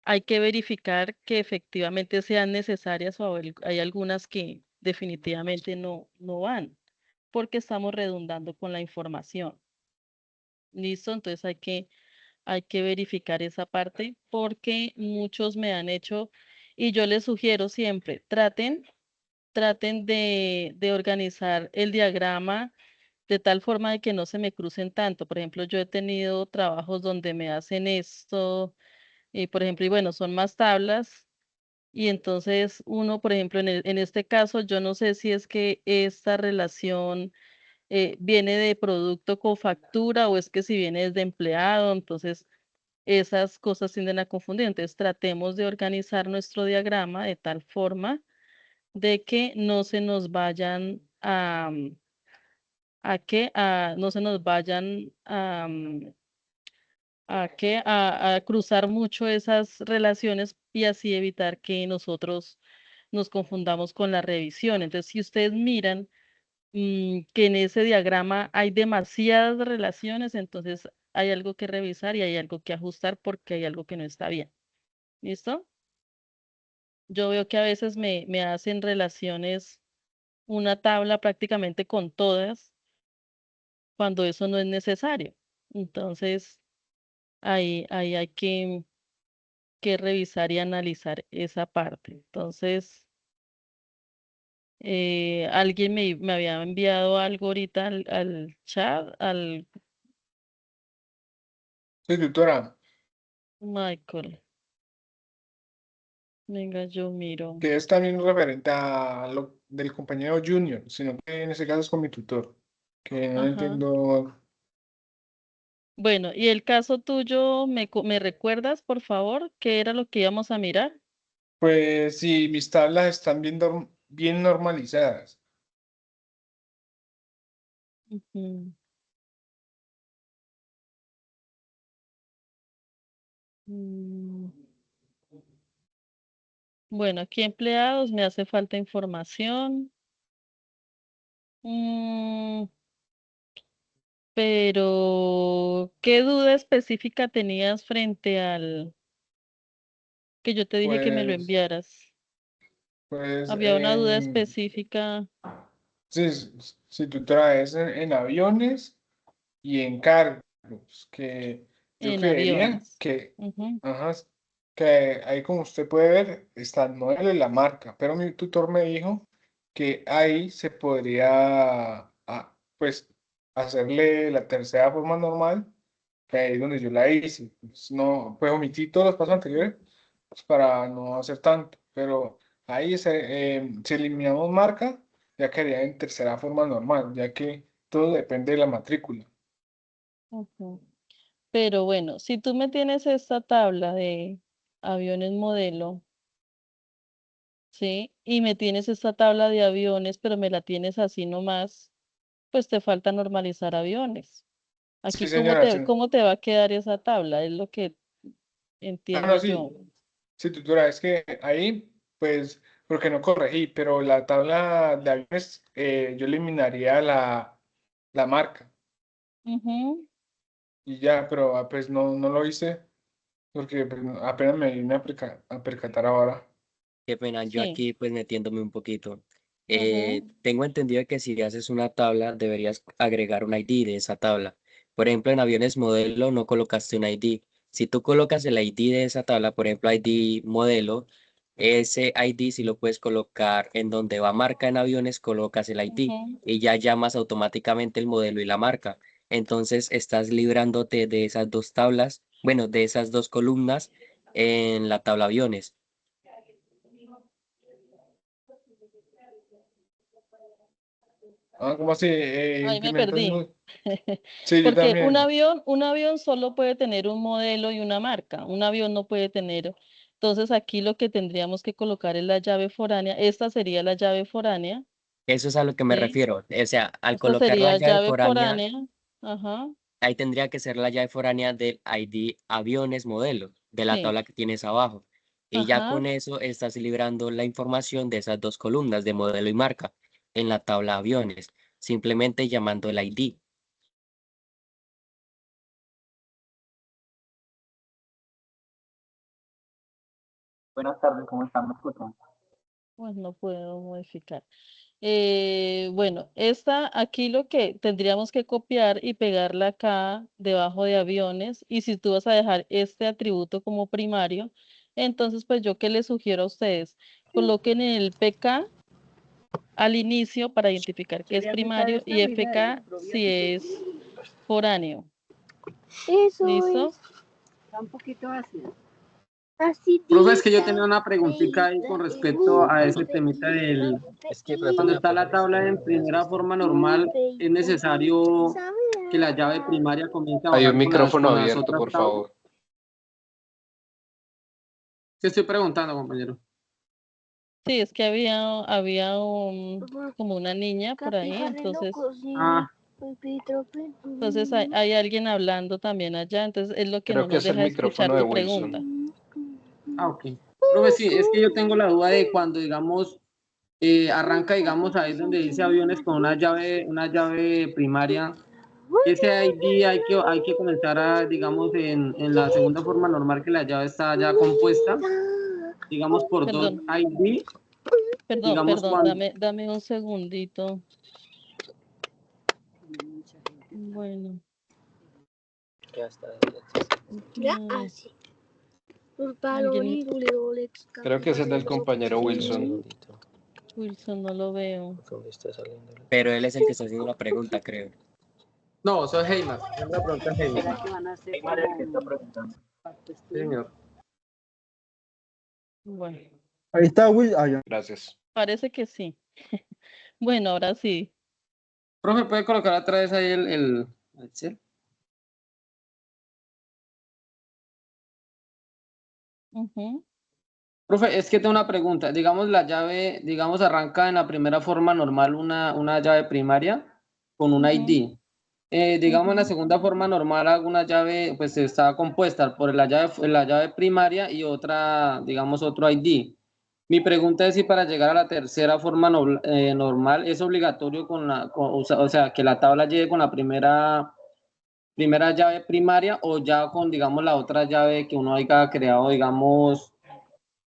hay que verificar que efectivamente sean necesarias o hay algunas que definitivamente no van, porque estamos redundando con la información. ¿Listo? Entonces hay que verificar esa parte porque muchos me han hecho y yo les sugiero siempre, traten de organizar el diagrama de tal forma de que no se me crucen tanto. Por ejemplo, yo he tenido trabajos donde me hacen esto, y por ejemplo, y bueno, son más tablas. Y entonces uno, por ejemplo, en este caso, yo no sé si es que esta relación viene de producto con factura o es que si viene desde empleado, entonces esas cosas tienden a confundir. Entonces tratemos de organizar nuestro diagrama de tal forma de que no se nos vayan no se nos vayan a cruzar mucho esas relaciones y así evitar que nosotros nos confundamos con la revisión. Entonces, si ustedes miran que en ese diagrama hay demasiadas relaciones, entonces hay algo que revisar y hay algo que ajustar porque hay algo que no está bien. ¿Listo? Yo veo que a veces me hacen relaciones, una tabla prácticamente con todas, cuando eso no es necesario. Entonces, ahí hay que revisar y analizar esa parte. Entonces, alguien me había enviado algo ahorita al chat, al Sí, tutora, Michael. Venga, yo miro. que es también referente a lo del compañero Junior, sino que en ese caso es con mi tutor, que no Ajá. entiendo. Bueno, y el caso tuyo, ¿me recuerdas, por favor, qué era lo que íbamos a mirar? Pues sí, mis tablas están bien normalizadas. Ujú. Mm, Bueno, aquí empleados, me hace falta información. Mm, Pero, ¿qué duda específica tenías frente al que yo te dije que me lo Pues, enviaras? pues, Había una duda específica si, si tú traes en aviones y en cargos, que yo en creería aviones. que, Ujú, ajá, que ahí como usted puede ver está el modelo y la marca, pero mi tutor me dijo que ahí se podría, pues, hacerle la tercera forma normal, que ahí es donde yo la hice. Pues, no, pues omití todos los pasos anteriores pues, para no hacer tanto, pero ahí si eliminamos marca, ya quedaría en tercera forma normal, ya que todo depende de la matrícula. ujú. Pero bueno, si tú me tienes esta tabla de aviones modelo, ¿sí? Y me tienes esta tabla de aviones, pero me la tienes así nomás, pues te falta normalizar aviones. Sí, Aquí, señora. cómo te va a quedar esa tabla? Es lo que entiendo No, yo. sí, sí, tutora, es que ahí, pues, porque no corregí, pero la tabla de aviones, yo eliminaría la marca Ujú, y ya, pero pues no lo hice porque pues, apenas me vine a percatar ahora. Qué pena, yo sí. aquí pues metiéndome un poquito. Ujú, Tengo entendido que si haces una tabla deberías agregar un ID de esa tabla. Por ejemplo, en aviones modelo no colocaste un ID. Si tú colocas el ID de esa tabla, por ejemplo, ID modelo, ese ID si lo puedes colocar en donde va marca en aviones, colocas el ID ujú. y ya llamas automáticamente el modelo y la marca. Entonces estás librándote de esas dos tablas, bueno, de esas dos columnas en la tabla aviones. ¿Cómo así? Ahí me ¿Implementas perdí. Sí, yo Porque también. un avión solo puede tener un modelo y una marca. Un avión no puede tener. Entonces aquí lo que tendríamos que colocar es la llave foránea. Esta sería la llave foránea, Eso es a lo que me ¿sí? refiero. O sea, al Esta colocar la sería llave llave foránea, foránea. Ajá. ahí tendría que ser la llave foránea del ID aviones modelo, de la Sí. tabla que tienes abajo. Y ya Ajá. con eso estás librando la información de esas dos columnas de modelo y marca en la tabla aviones, simplemente llamando el ID. Buenas tardes, ¿cómo están? ¿Me escuchan? Pues no puedo modificar. Bueno, esta aquí lo que tendríamos que copiar y pegarla acá debajo de aviones. Y si tú vas a dejar este atributo como primario, entonces pues yo que les sugiero a ustedes, coloquen el PK al inicio para identificar que es primario y FK si es foráneo. Eso ¿Listo? es. Está un poquito ácido. Profe, es que yo tenía una preguntita ahí con respecto a ese temita del, Es que cuando préstame está la apoyo. tabla en primera forma normal, es necesario que la llave primaria comience a Hay un bajar micrófono con las abierto, otras por tablas. favor. ¿Qué estoy preguntando, compañero? Sí, es que había como una niña por ahí, Ah, entonces hay alguien hablando también allá, entonces es lo que no Creo que nos es el deja escuchar micrófono de tu pregunta. Wilson. ok. Profe, sí, es que yo tengo la duda de cuando, digamos, arranca, digamos, ahí donde dice aviones con una llave primaria. Ese ID hay que comenzar a, digamos, en la segunda forma normal que la llave está ya compuesta, digamos, por dos Perdón, ID, digamos, perdón, cuando... dame un segundito. Bueno, Ya está. mm, Creo que es el del compañero Un Wilson. segundito. Wilson no lo veo. ¿Dónde está saliendo? Pero él es el que está haciendo la pregunta, creo. No, soy Heymar. Tengo la pregunta de Heymar. ¿Será que van a hacer Neymar es el que está preguntando. pacto Sí, estudio? señor. Bueno, Ahí está Will. Ah, ya. Gracias. parece que sí. Bueno, ahora sí. Profe, ¿puede colocar otra vez ahí el Excel? Ujú, Profe, es que tengo una pregunta. Digamos, la llave, digamos, arranca en la primera forma normal una llave primaria con un ujú, ID. digamos en la Ujú. segunda forma normal hago una llave, pues está compuesta por la llave primaria y otra, digamos, otro ID. Mi pregunta es si para llegar a la tercera forma normal es obligatorio o sea, que la tabla llegue con la primera llave primaria o ya con, digamos, la otra llave que uno haya creado,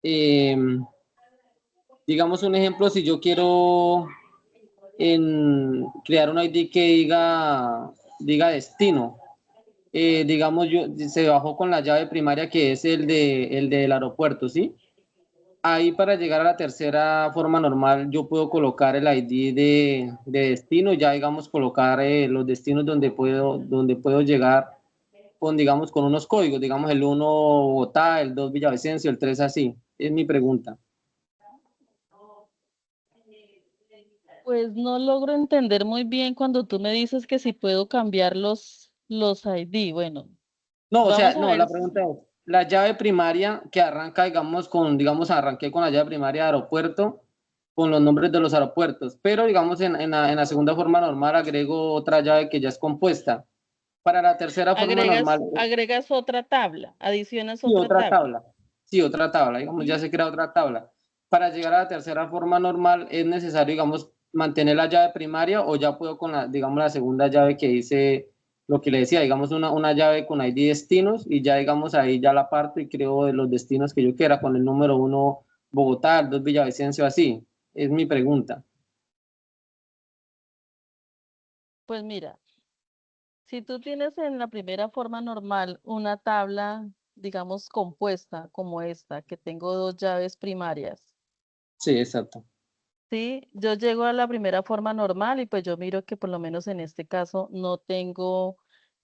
em, digamos un ejemplo, si yo quiero crear un ID que diga destino, digamos, se bajó con la llave primaria que es el del aeropuerto, ¿sí? Ahí para llegar a la tercera forma normal, yo puedo colocar el ID de destino, ya digamos colocar los destinos donde puedo llegar con, digamos, con unos códigos, digamos el 1 Bogotá, el 2 Villavicencio, el 3 así. Es mi pregunta. Pues no logro entender muy bien cuando tú me dices que si puedo cambiar los ID. Bueno, No, o sea, vamos a no, ver. la pregunta es, la llave primaria que arranca, digamos, arranqué con la llave primaria de aeropuerto, con los nombres de los aeropuertos, pero digamos en la segunda forma normal agrego otra llave que ya es compuesta. Para la tercera forma normal, Agregas otra tabla, adicionas sí, otra otra tabla. tabla. Sí, otra tabla, digamos, ya se crea otra tabla. Para llegar a la tercera forma normal es necesario, digamos, mantener la llave primaria o ya puedo con digamos, la segunda llave que dice lo que le decía, digamos, una llave con ID destinos y ya, digamos, ahí ya la parto y creo de los destinos que yo quiera con el número 1 Bogotá, el 2 Villavicencio, así. Es mi pregunta. Pues mira, si tú tienes en la primera forma normal una tabla, digamos, compuesta como esta, que tengo dos llaves primarias, Sí, exacto. ¿sí? Yo llego a la primera forma normal y pues yo miro que por lo menos en este caso no tengo,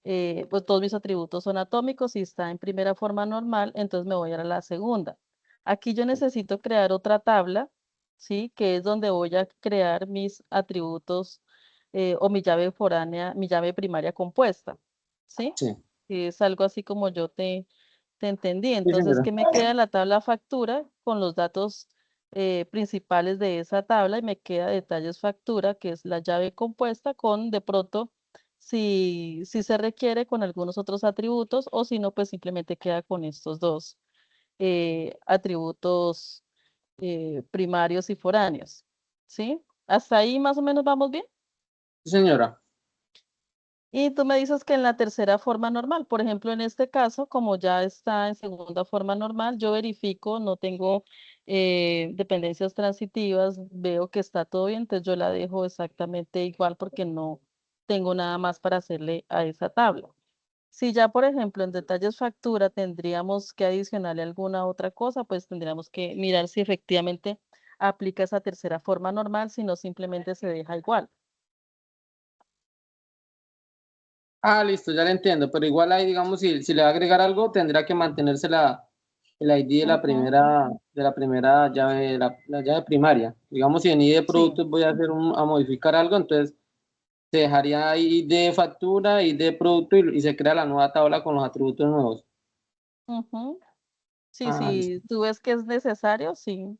pues todos mis atributos son atómicos y está en primera forma normal, entonces me voy a la segunda. Aquí yo necesito crear otra tabla, ¿sí? Que es donde voy a crear mis atributos o mi llave foránea, mi llave primaria compuesta, ¿sí? Sí, Que es algo así como yo te entendí. sí, Entonces, señora. ¿qué me queda? La tabla factura con los datos principales de esa tabla y me queda detalles factura, que es la llave compuesta con de pronto si se requiere con algunos otros atributos o si no, pues simplemente queda con estos dos atributos primarios y foráneos. ¿Sí? ¿Hasta ahí más o menos vamos bien? Sí, señora. Y tú me dices que en la tercera forma normal, por ejemplo, en este caso, como ya está en segunda forma normal, yo verifico, no tengo dependencias transitivas, veo que está todo bien, entonces yo la dejo exactamente igual porque no tengo nada más para hacerle a esa tabla. Si ya, por ejemplo, en detalles factura tendríamos que adicionarle alguna otra cosa, pues tendríamos que mirar si efectivamente aplica esa tercera forma normal, si no simplemente se deja igual. Ah, listo, ya le entiendo, pero igual ahí, digamos, si le va a agregar algo, tendrá que mantenerse el ID Ujú, de la primera llave, la llave primaria. Digamos, si en ID de sí. productos voy a a modificar algo, entonces se dejaría ahí de factura, ID de producto y se crea la nueva tabla con los atributos nuevos. Ujú. Sí, Ah, listo. sí, tú ves que es necesario, sí,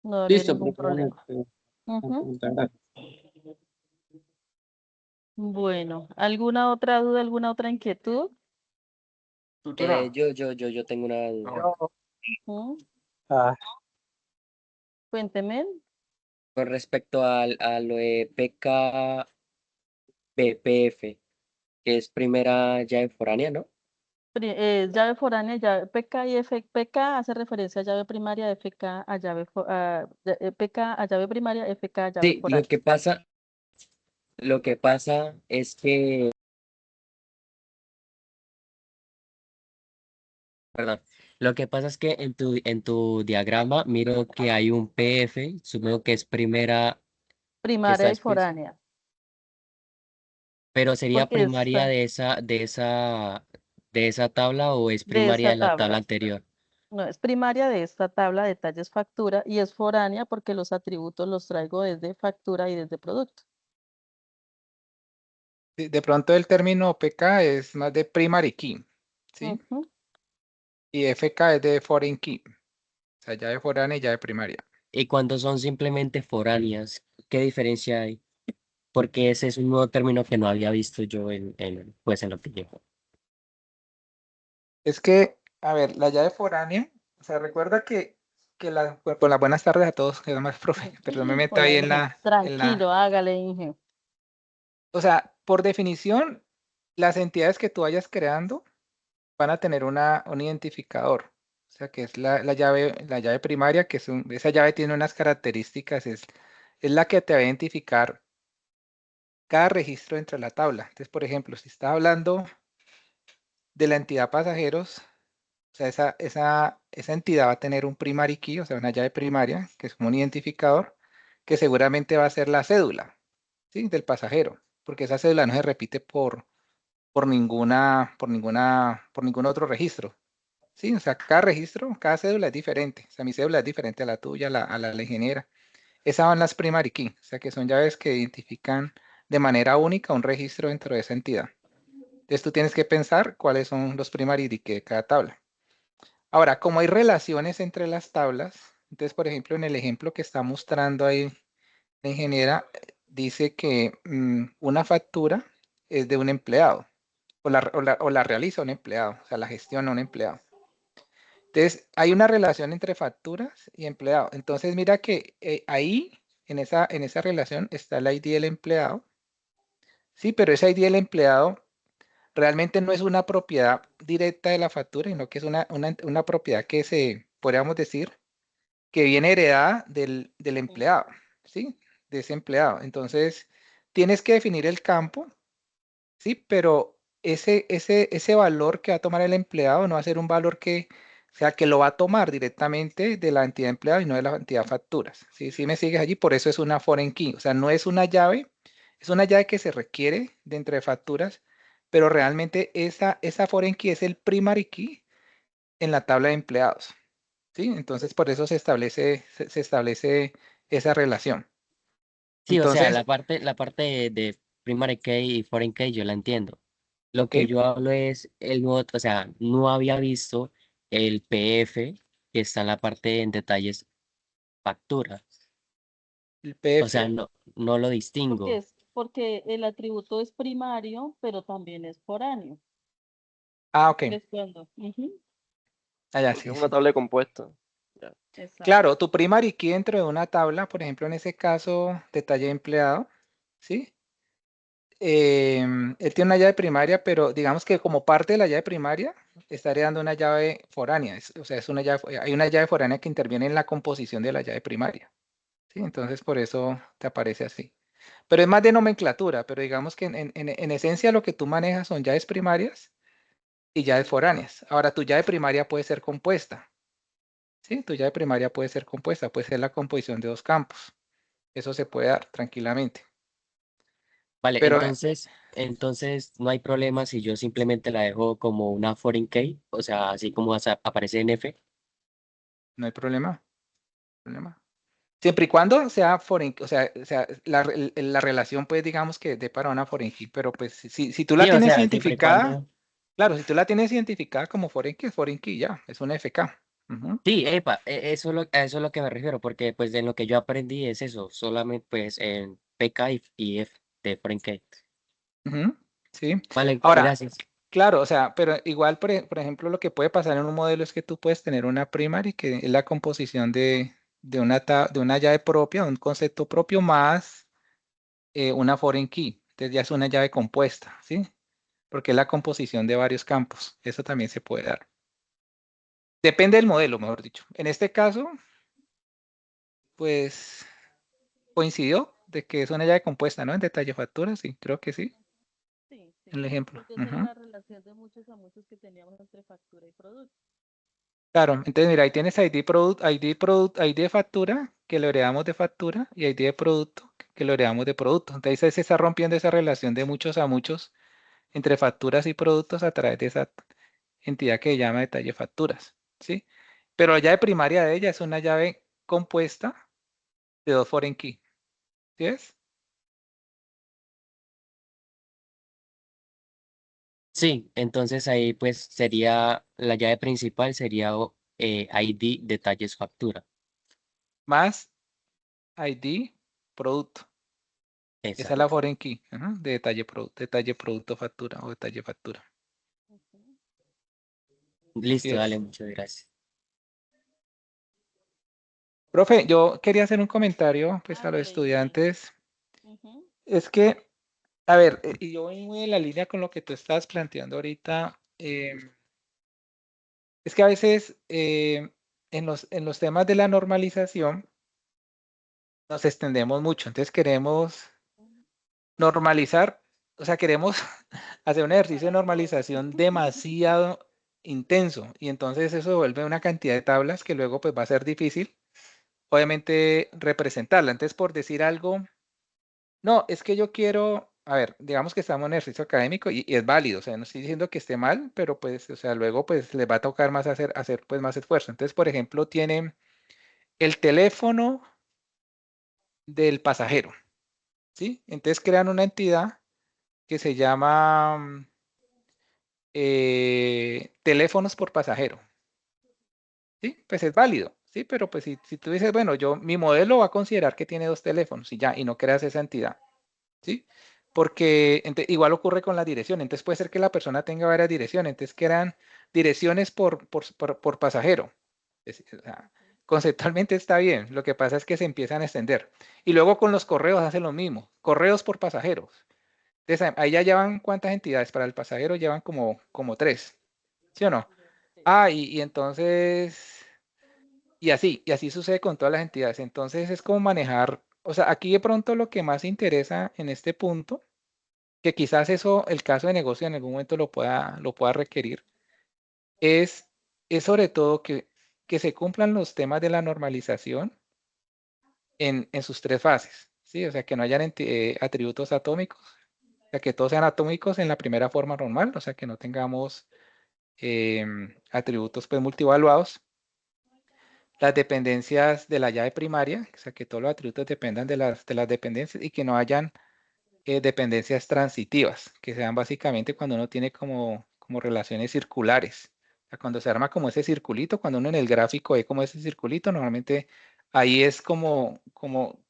no habría Listo, ningún problema. Ujú. muchas gracias. Bueno, ¿alguna otra duda, alguna otra inquietud? Tutora. Yo tengo una Ah, duda. bueno. Ujú. Ah, Cuénteme. Con respecto a lo de PKBPF, que es primera llave foránea, ¿no? Llave foránea, llave PK y PK hace referencia a llave primaria, FK a PK a llave primaria, FK a llave Sí, foránea. lo que pasa es que, perdón, lo que pasa es que en tu diagrama miro que hay un PF, supongo que es primera, que está Primaria y espe- foránea, pero sería porque primaria está de esa tabla o es de primaria esa de la tabla tabla. anterior. No, es primaria de esta tabla de detalles factura y es foránea porque los atributos los traigo desde factura y desde producto. De pronto el término PK es más de primary key, ¿sí? Ujú. Y FK es de foreign key, o sea, ya de foránea y ya de primaria. Y cuando son simplemente foráneas, ¿qué diferencia hay? porque ese es un nuevo término que no había visto yo pues en lo que llevo. Es que, a ver, la llave foránea, o sea, recuerda que con las buenas tardes a todos, que más profe, perdón, me meto Hola, ahí Inge. Tranquilo, hágale, Inge. o sea, por definición, las entidades que tú vayas creando van a tener un identificador, o sea, que es la llave primaria, que esa llave tiene unas características, es la que te va a identificar cada registro dentro de la tabla. Entonces, por ejemplo, si está hablando de la entidad pasajeros, o sea, esa entidad va a tener un primary key, o sea, una llave primaria, que es un identificador, que seguramente va a ser la cédula, ¿sí? Del pasajero, porque esa cédula no se repite por ningún otro registro, ¿sí? O sea, cada registro, cada cédula es diferente. O sea, mi cédula es diferente a la tuya, a la ingeniera. Esas son las primary key, o sea, que son llaves que identifican de manera única un registro dentro de esa entidad. Entonces, tú tienes que pensar cuáles son los primary key de cada tabla. Ahora, como hay relaciones entre las tablas, entonces, por ejemplo, en el ejemplo que está mostrando ahí la ingeniera, dice que una factura es de un empleado, o la realiza un empleado, o sea, la gestiona un empleado. Entonces, hay una relación entre facturas y empleado. Entonces, mira que ahí, en esa relación, está el ID del empleado. Sí, pero ese ID del empleado realmente no es una propiedad directa de la factura, sino que es una propiedad que podríamos decir, que viene heredada del empleado, ¿sí? De ese empleado. Entonces, tienes que definir el campo, ¿sí? Pero ese valor que va a tomar el empleado no va a ser un valor o sea, que lo va a tomar directamente de la entidad empleado y no de la entidad facturas. ¿Sí? Si me sigues allí, por eso es una foreign key. O sea, no es una llave, es una llave que se requiere dentro de facturas, pero realmente esa foreign key es el primary key en la tabla de empleados. ¿Sí? Entonces, por eso se establece esa relación. Sí, o sea, Entonces, la parte de primary key y foreign key yo la entiendo. Lo ok, que yo hablo es el nuevo, o sea, no había visto el PF que está en la parte en detalles factura. el O sea, PF. no lo distingo. Porque el atributo es primario, pero también es foráneo. Ah, ok. Es cuando. Ujú, Ah, ya, Porque sí, es una sí. tabla de compuesta. Ya. exacto. Claro, tu primary key dentro de una tabla, por ejemplo, en ese caso, detalle empleado, ¿sí? Él tiene una llave primaria, pero digamos que como parte de la llave primaria, estaría dando una llave foránea. O sea, hay una llave foránea que interviene en la composición de la llave primaria, ¿sí? Entonces, por eso te aparece así. Pero es más de nomenclatura, pero digamos que en esencia lo que tú manejas son llaves primarias y llaves foráneas. Ahora, tu llave primaria puede ser compuesta, ¿sí? Tu llave primaria puede ser compuesta, puede ser la composición de dos campos. Eso se puede dar tranquilamente. Vale, Pero entonces no hay problema si yo simplemente la dejo como una foreign key, o sea, así como aparece en F. no hay problema. Siempre y cuando sea foreign, o sea la relación, pues digamos que de para una foreign key, pero pues si tú la Sí, o tienes sea, siempre y identificada, cuando. claro, si tú la tienes identificada como foreign key ya, es una FK. Ujú, Sí, epa, a eso es lo que me refiero, porque pues en lo que yo aprendí es eso, solamente pues en PK y F de foreign key. ujú, sí. Vale, Ahora, gracias. claro, o sea, pero igual, por ejemplo, lo que puede pasar en un modelo es que tú puedes tener una primary, que es la composición de una llave propia, un concepto propio más una foreign key. Entonces ya es una llave compuesta, ¿sí? Porque es la composición de varios campos. Eso también se puede dar. Depende del modelo, mejor dicho. En este caso, pues coincidió de que es una llave compuesta, ¿no? En detalle factura, sí, creo que sí, Sí, en el sí. ejemplo. Porque esa era Ujú. la relación de muchos a muchos que teníamos entre factura y producto. Claro, entonces mira, ahí tienes ID de factura, que lo heredamos de factura, y ID de producto, que lo heredamos de producto. Entonces ahí se está rompiendo esa relación de muchos a muchos entre facturas y productos a través de esa entidad que se llama detalle facturas, ¿sí? Pero la llave primaria de ella es una llave compuesta de dos foreign key, ¿sí es? Sí, entonces ahí pues sería la llave principal sería ID detalles factura. Más ID producto. Esa es Exacto. la foreign key, de detalle producto factura o detalle factura. Listo, Así dale, es. muchas gracias. Profe, yo quería hacer un comentario pues a los Hágale, ingeniero. estudiantes. Ujú. Es que, a ver, y yo voy muy en la línea con lo que tú estás planteando ahorita. Es que a veces en los temas de la normalización nos extendemos mucho, entonces queremos normalizar, o sea, queremos hacer un ejercicio de normalización demasiado intenso y entonces eso vuelve una cantidad de tablas que luego pues va a ser difícil, obviamente, representarla. Entonces, por decir algo, no, es que yo quiero, a ver, digamos que estamos en ejercicio académico y es válido, o sea, no estoy diciendo que esté mal, pero pues, o sea, luego pues les va a tocar más hacer pues más esfuerzo. Entonces, por ejemplo, tienen el teléfono del pasajero, ¿sí? Entonces crean una entidad que se llama teléfonos por pasajero, ¿sí? Pues es válido, ¿sí? Pero pues si tú dices, bueno, mi modelo va a considerar que tiene 2 teléfonos y ya, y no creas esa entidad, ¿sí? Porque igual ocurre con la dirección, entonces puede ser que la persona tenga varias direcciones, entonces crean direcciones por pasajero. O sea, conceptualmente está bien, lo que pasa es que se empiezan a extender. Y luego con los correos hacen lo mismo, correos por pasajeros. Entonces ahí ya llevan cuántas entidades, para el pasajero llevan como 3, ¿sí o no? Ah, y entonces, y así sucede con todas las entidades. Entonces es como manejar, o sea, aquí de pronto lo que más interesa en este punto, que quizás eso, el caso de negocio en algún momento lo pueda requerir, es sobre todo que se cumplan los temas de la normalización en sus 3 fases, ¿sí? O sea, que no hayan atributos atómicos, o sea, que todos sean atómicos en la primera forma normal, o sea, que no tengamos atributos pues multivaluados. Las dependencias de la llave primaria, o sea, que todos los atributos dependan de las dependencias y que no hayan dependencias transitivas, que sean básicamente cuando uno tiene como relaciones circulares. O sea, cuando se arma como ese circulito, cuando uno en el gráfico ve como ese circulito, normalmente ahí es como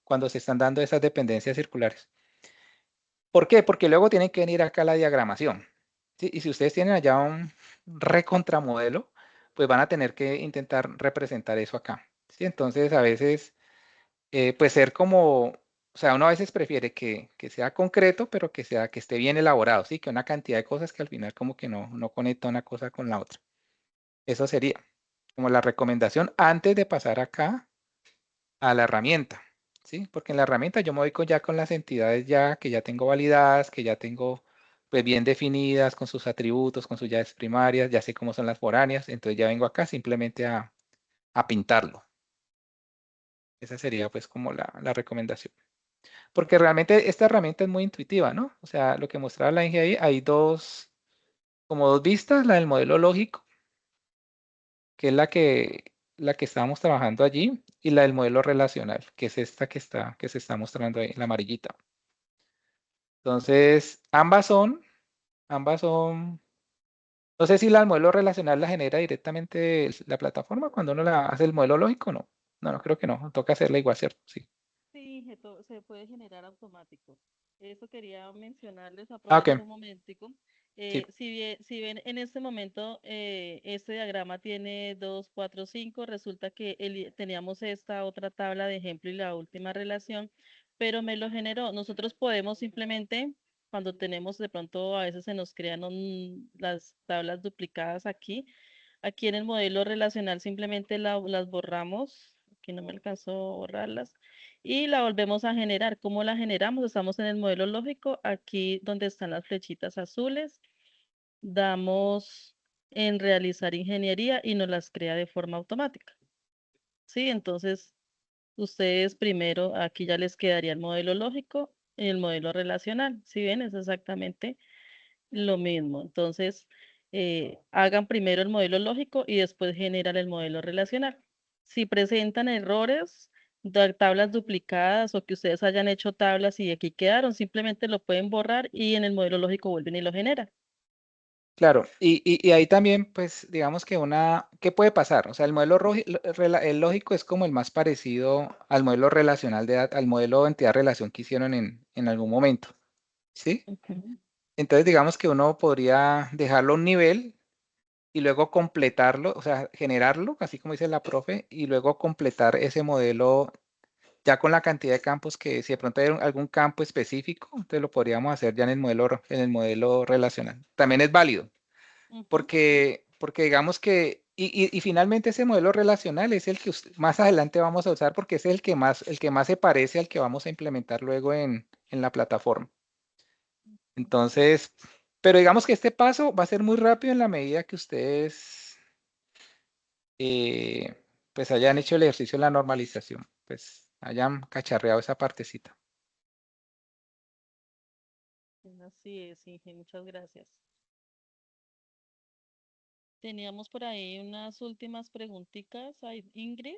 cuando se están dando esas dependencias circulares. ¿Por qué? Porque luego tienen que venir acá a la diagramación, ¿sí? Y si ustedes tienen allá un recontramodelo, pues van a tener que intentar representar eso acá, ¿sí? Entonces, a veces, pues ser como, o sea, uno a veces prefiere que sea concreto, pero que esté bien elaborado, ¿sí? Que una cantidad de cosas que al final como que no conecta una cosa con la otra. Eso sería como la recomendación antes de pasar acá a la herramienta, ¿sí? Porque en la herramienta yo me voy ya con las entidades ya que ya tengo validadas, que ya tengo pues bien definidas con sus atributos, con sus llaves primarias, ya sé cómo son las foráneas, entonces ya vengo acá simplemente a pintarlo. Esa sería pues como la recomendación. Porque realmente esta herramienta es muy intuitiva, ¿no? O sea, lo que mostraba la Inge ahí, hay como dos vistas, la del modelo lógico, que es la que estábamos trabajando allí, y la del modelo relacional, que es esta que se está mostrando ahí, la amarillita. Entonces, ambas son, no sé si la del modelo relacional la genera directamente la plataforma cuando uno la hace el modelo lógico, no. No, creo que no, toca hacerla igual, ¿cierto? Sí. Sí, se puede generar automático. Eso quería mencionarles, Ah, ok, aprovecho un momentico. sí. Si ven en este momento, este diagrama tiene 2, 4, 5, resulta que teníamos esta otra tabla de ejemplo y la última relación, pero me lo generó. Nosotros podemos simplemente, cuando tenemos de pronto, a veces se nos crean las tablas duplicadas aquí en el modelo relacional simplemente las borramos, aquí no me alcanzó a borrarlas, y la volvemos a generar. ¿Cómo la generamos? Estamos en el modelo lógico, aquí donde están las flechitas azules, damos en realizar ingeniería y nos las crea de forma automática. Sí, entonces ustedes primero, aquí ya les quedaría el modelo lógico y el modelo relacional. ¿Sí ven? Es exactamente lo mismo. Entonces, hagan primero el modelo lógico y después generan el modelo relacional. Si presentan errores, tablas duplicadas o que ustedes hayan hecho tablas y aquí quedaron, simplemente lo pueden borrar y en el modelo lógico vuelven y lo generan. Claro, y ahí también, pues, digamos que ¿qué puede pasar? O sea, el modelo el lógico es como el más parecido al modelo relacional al modelo entidad-relación que hicieron en algún momento, ¿sí? Ujú. Entonces, digamos que uno podría dejarlo a un nivel y luego completarlo, o sea, generarlo, así como dice la profe, y luego completar ese modelo ya con la cantidad de campos que si de pronto hay algún campo específico, entonces lo podríamos hacer ya en el modelo relacional. También es válido. Ujú. Porque digamos que, y finalmente ese modelo relacional es el que más adelante vamos a usar porque es el que más se parece al que vamos a implementar luego en la plataforma. Entonces, pero digamos que este paso va a ser muy rápido en la medida que ustedes pues hayan hecho el ejercicio de la normalización, pues hayan cacharreado esa partecita. Así es, Inge, muchas gracias. Teníamos por ahí unas últimas preguntitas. Ingrid.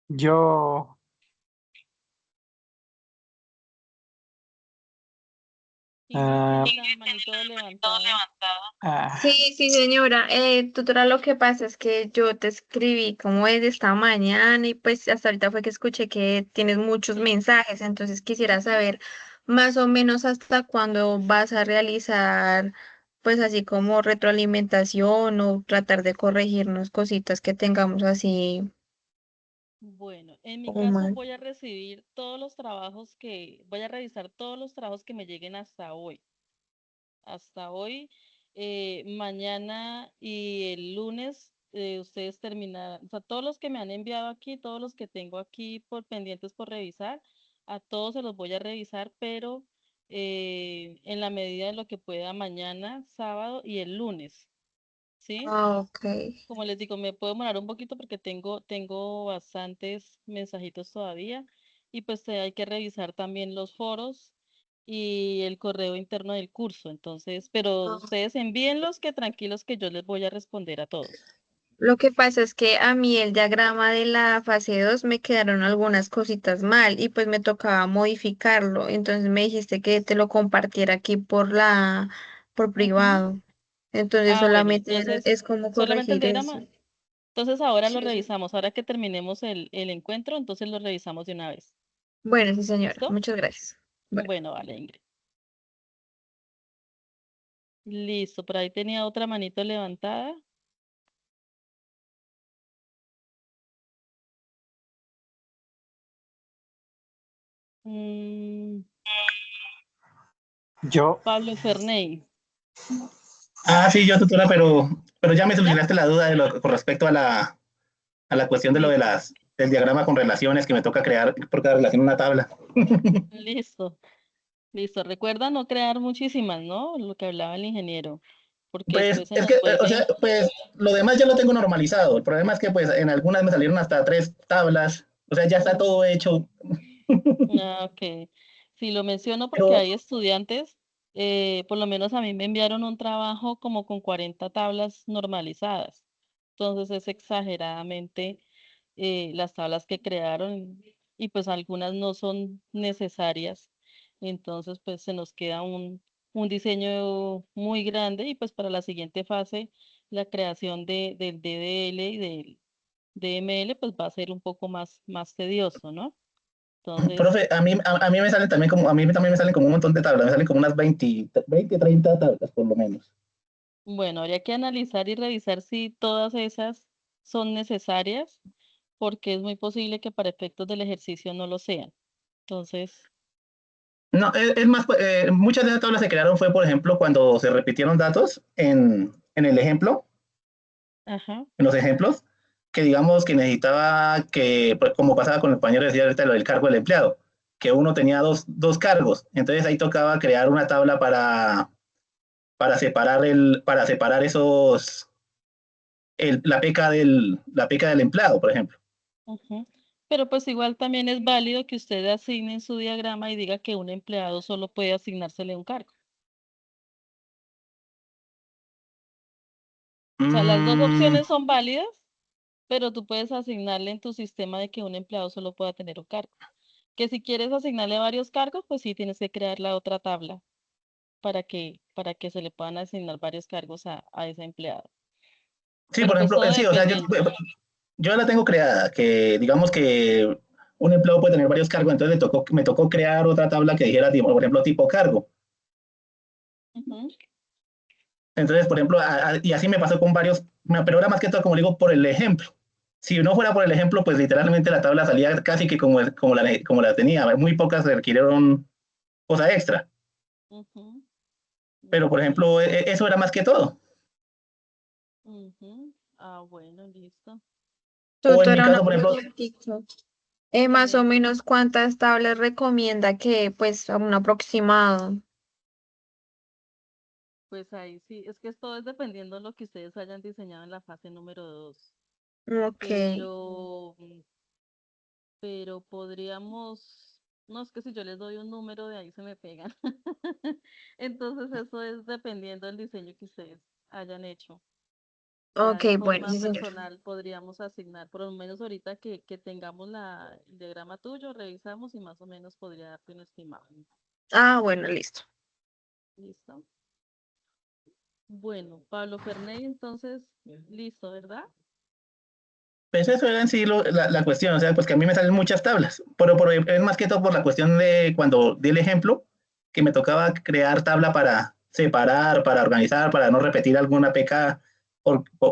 Yo, Ingrid ah, tiene la manito levantada. ah, Sí, sí, señora. Tutora, lo que pasa es que yo te escribí como desde esta mañana y pues hasta ahorita fue que escuché que tienes muchos mensajes, entonces quisiera saber más o menos hasta cuándo vas a realizar pues así como retroalimentación o tratar de corregirnos cositas que tengamos así Bueno, en mi como caso mal. voy a recibir todos los trabajos voy a revisar todos los trabajos que me lleguen hasta hoy. Hasta hoy, mañana y el lunes, ustedes terminarán, o sea, todos los que me han enviado aquí, todos los que tengo aquí por pendientes por revisar, a todos se los voy a revisar, pero en la medida de lo que pueda mañana, sábado y el lunes, ¿sí? Ah, ok. Como les digo, me puedo demorar un poquito porque tengo bastantes mensajitos todavía y pues hay que revisar también los foros y el correo interno del curso. Entonces, pero Ah. ustedes envíenlos que tranquilos que yo les voy a responder a todos. Lo que pasa es que a mí el diagrama de la fase 2 me quedaron algunas cositas mal y pues me tocaba modificarlo. Entonces me dijiste que te lo compartiera aquí por Ujú. privado. Entonces Ah, bueno, solamente entonces, es como solamente el corregir diagrama. eso. Entonces ahora lo Sí. revisamos. Ahora que terminemos el encuentro, entonces lo revisamos de una vez. Bueno, sí, señora. ¿Listo? Muchas gracias. Bueno. Bueno, vale, Ingrid. Listo, por ahí tenía otra manito levantada. Mm, yo, Pablo Ferney. Ah, sí, yo tutora, pero ya me ¿Ya? solucionaste la duda con respecto a la cuestión de lo de Listo, del diagrama con relaciones que me toca crear por cada relación una tabla. listo, listo. Recuerda no crear muchísimas, ¿no? Lo que hablaba el ingeniero, porque Pues después se es que, nos o sea, vuelve. pues lo demás ya lo tengo normalizado. El problema es que pues en algunas me salieron hasta 3 tablas. O sea, ya está todo hecho. Ah, ok. Sí, lo menciono porque Pero hay estudiantes, por lo menos a mí me enviaron un trabajo como con 40 tablas normalizadas. Entonces es exageradamente las tablas que crearon y pues algunas no son necesarias. Entonces pues se nos queda un diseño muy grande y pues para la siguiente fase la creación del DDL y del DML pues va a ser un poco más tedioso, ¿no? Entonces, profe, a mí me salen también como, a mí también me salen como un montón de tablas, me salen como unas 30 tablas por lo menos. bueno, habría que analizar y revisar si todas esas son necesarias, porque es muy posible que para efectos del ejercicio no lo sean. Entonces, No, es más, muchas de esas tablas se crearon fue, por ejemplo, cuando se repitieron datos en el ejemplo, ajá, en los ejemplos, que digamos que necesitaba que, pues, como pasaba con el compañero decía ahorita, lo del cargo del empleado, que uno tenía dos cargos, entonces ahí tocaba crear una tabla para separar la peca del empleado, por ejemplo. ujú. Pero pues igual también es válido que usted asigne en su diagrama y diga que un empleado solo puede asignársele un cargo. O sea, las dos Mm, opciones son válidas, pero tú puedes asignarle en tu sistema de que un empleado solo pueda tener un cargo. Que si quieres asignarle varios cargos, pues sí tienes que crear la otra tabla para que se le puedan asignar varios cargos a ese empleado. Sí, Pero por pues ejemplo, todo sí, o sea, dependiendo. yo la tengo creada, que digamos que un empleado puede tener varios cargos, entonces me tocó crear otra tabla que dijera, por ejemplo, tipo cargo. Ujú. Entonces, por ejemplo, y así me pasó con varios, pero ahora más que todo, como digo, por el ejemplo. Si no fuera por el ejemplo, pues literalmente la tabla salía casi que como la tenía. Muy pocas requirieron cosa extra. Ujú. Pero, por Ok. ejemplo, eso era más que todo. Ujú. Ah, bueno, listo. O en mi Tutora, una caso, por ejemplo, preguntita. Más o Dime. menos, ¿cuántas tablas recomienda que, pues, a un aproximado? Pues ahí sí, es que todo es dependiendo de lo que ustedes hayan diseñado en la fase número 2. Ok. Pero podríamos, no es que si yo les doy un número de ahí se me pegan. Entonces eso es dependiendo del diseño que ustedes hayan hecho. Ya Ok, de bueno, forma sí, señor. personal podríamos asignar, por lo menos ahorita que tengamos el diagrama tuyo, revisamos y más o menos podría darte un estimado. Ah, bueno, listo. ¿Listo? Bueno, Pablo Ferney, entonces, listo, ¿verdad? pues eso era en sí la cuestión. O sea, pues que a mí me salen muchas tablas. Pero es más que todo por la cuestión de cuando di el ejemplo, que me tocaba crear tabla para separar, para organizar, para no repetir alguna PK,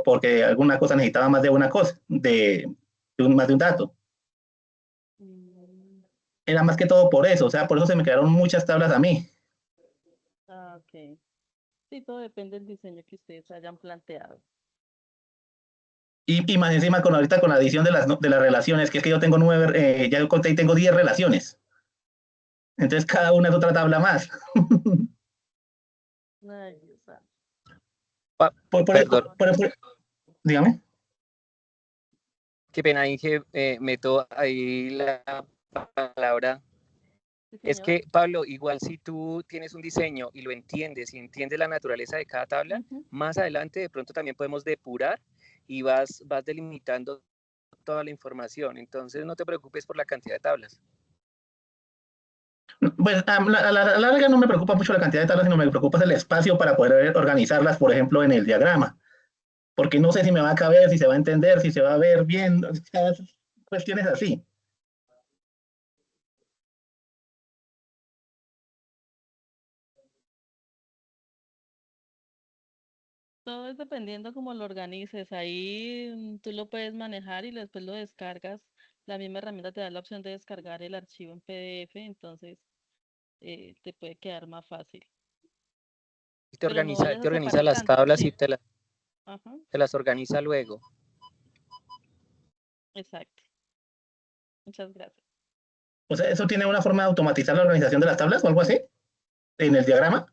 porque alguna cosa necesitaba más de una cosa, más de un dato. Mm, Era más que todo por eso, o sea, por eso se me crearon muchas tablas a mí. ah, ok. Sí, todo depende del diseño que ustedes hayan planteado. Y más encima con ahorita con la adición de las relaciones, que es que yo tengo 9, ya yo conté y tengo 10 relaciones. Entonces cada una es otra tabla más. Ay, Dios santo. Perdón, Dígame. qué pena, Inge, meto ahí la palabra. Sí, Es señor. que, Pablo, igual si tú tienes un diseño y lo entiendes y entiendes la naturaleza de cada tabla, Ujú. más adelante de pronto también podemos depurar y vas delimitando toda la información. Entonces no te preocupes por la cantidad de tablas. Pues a la larga no me preocupa mucho la cantidad de tablas, sino me preocupa el espacio para poder organizarlas, por ejemplo, en el diagrama. Porque no sé si me va a caber, si se va a entender, si se va a ver bien, o sea, cuestiones así. Todo es dependiendo cómo lo organices. Ahí tú lo puedes manejar y después lo descargas. La misma herramienta te da la opción de descargar el archivo en PDF, entonces te puede quedar más fácil. Pero no vayas Te a organiza separar las tanto, tablas y sí. Ajá, te las organiza luego. exacto. Muchas gracias. O sea, ¿eso tiene una forma de automatizar la organización de las tablas o algo así? En el diagrama.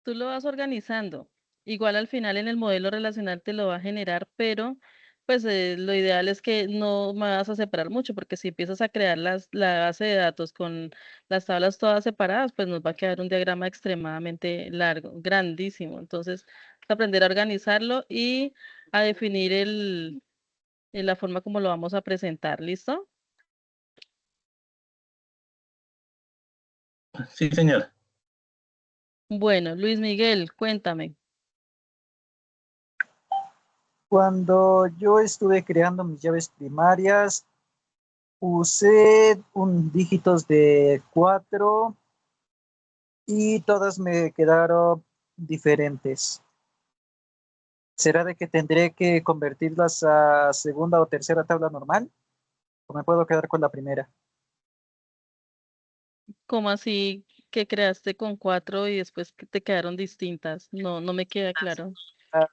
Tú lo vas organizando. Igual al final en el modelo relacional te lo va a generar, pero pues lo ideal es que no me vas a separar mucho, porque si empiezas a crear la base de datos con las tablas todas separadas, pues nos va a quedar un diagrama extremadamente largo, grandísimo. Entonces, aprender a organizarlo y a definir la forma como lo vamos a presentar. ¿Listo? Sí, señor. Bueno, Luis Miguel, cuéntame. Cuando yo estuve creando mis llaves primarias, usé dígitos de 4 y todas me quedaron diferentes. ¿Será de que tendré que convertirlas a segunda o tercera tabla normal? ¿O me puedo quedar con la primera? ¿Cómo así que creaste con 4 y después que te quedaron distintas? No, no me queda claro. Ah,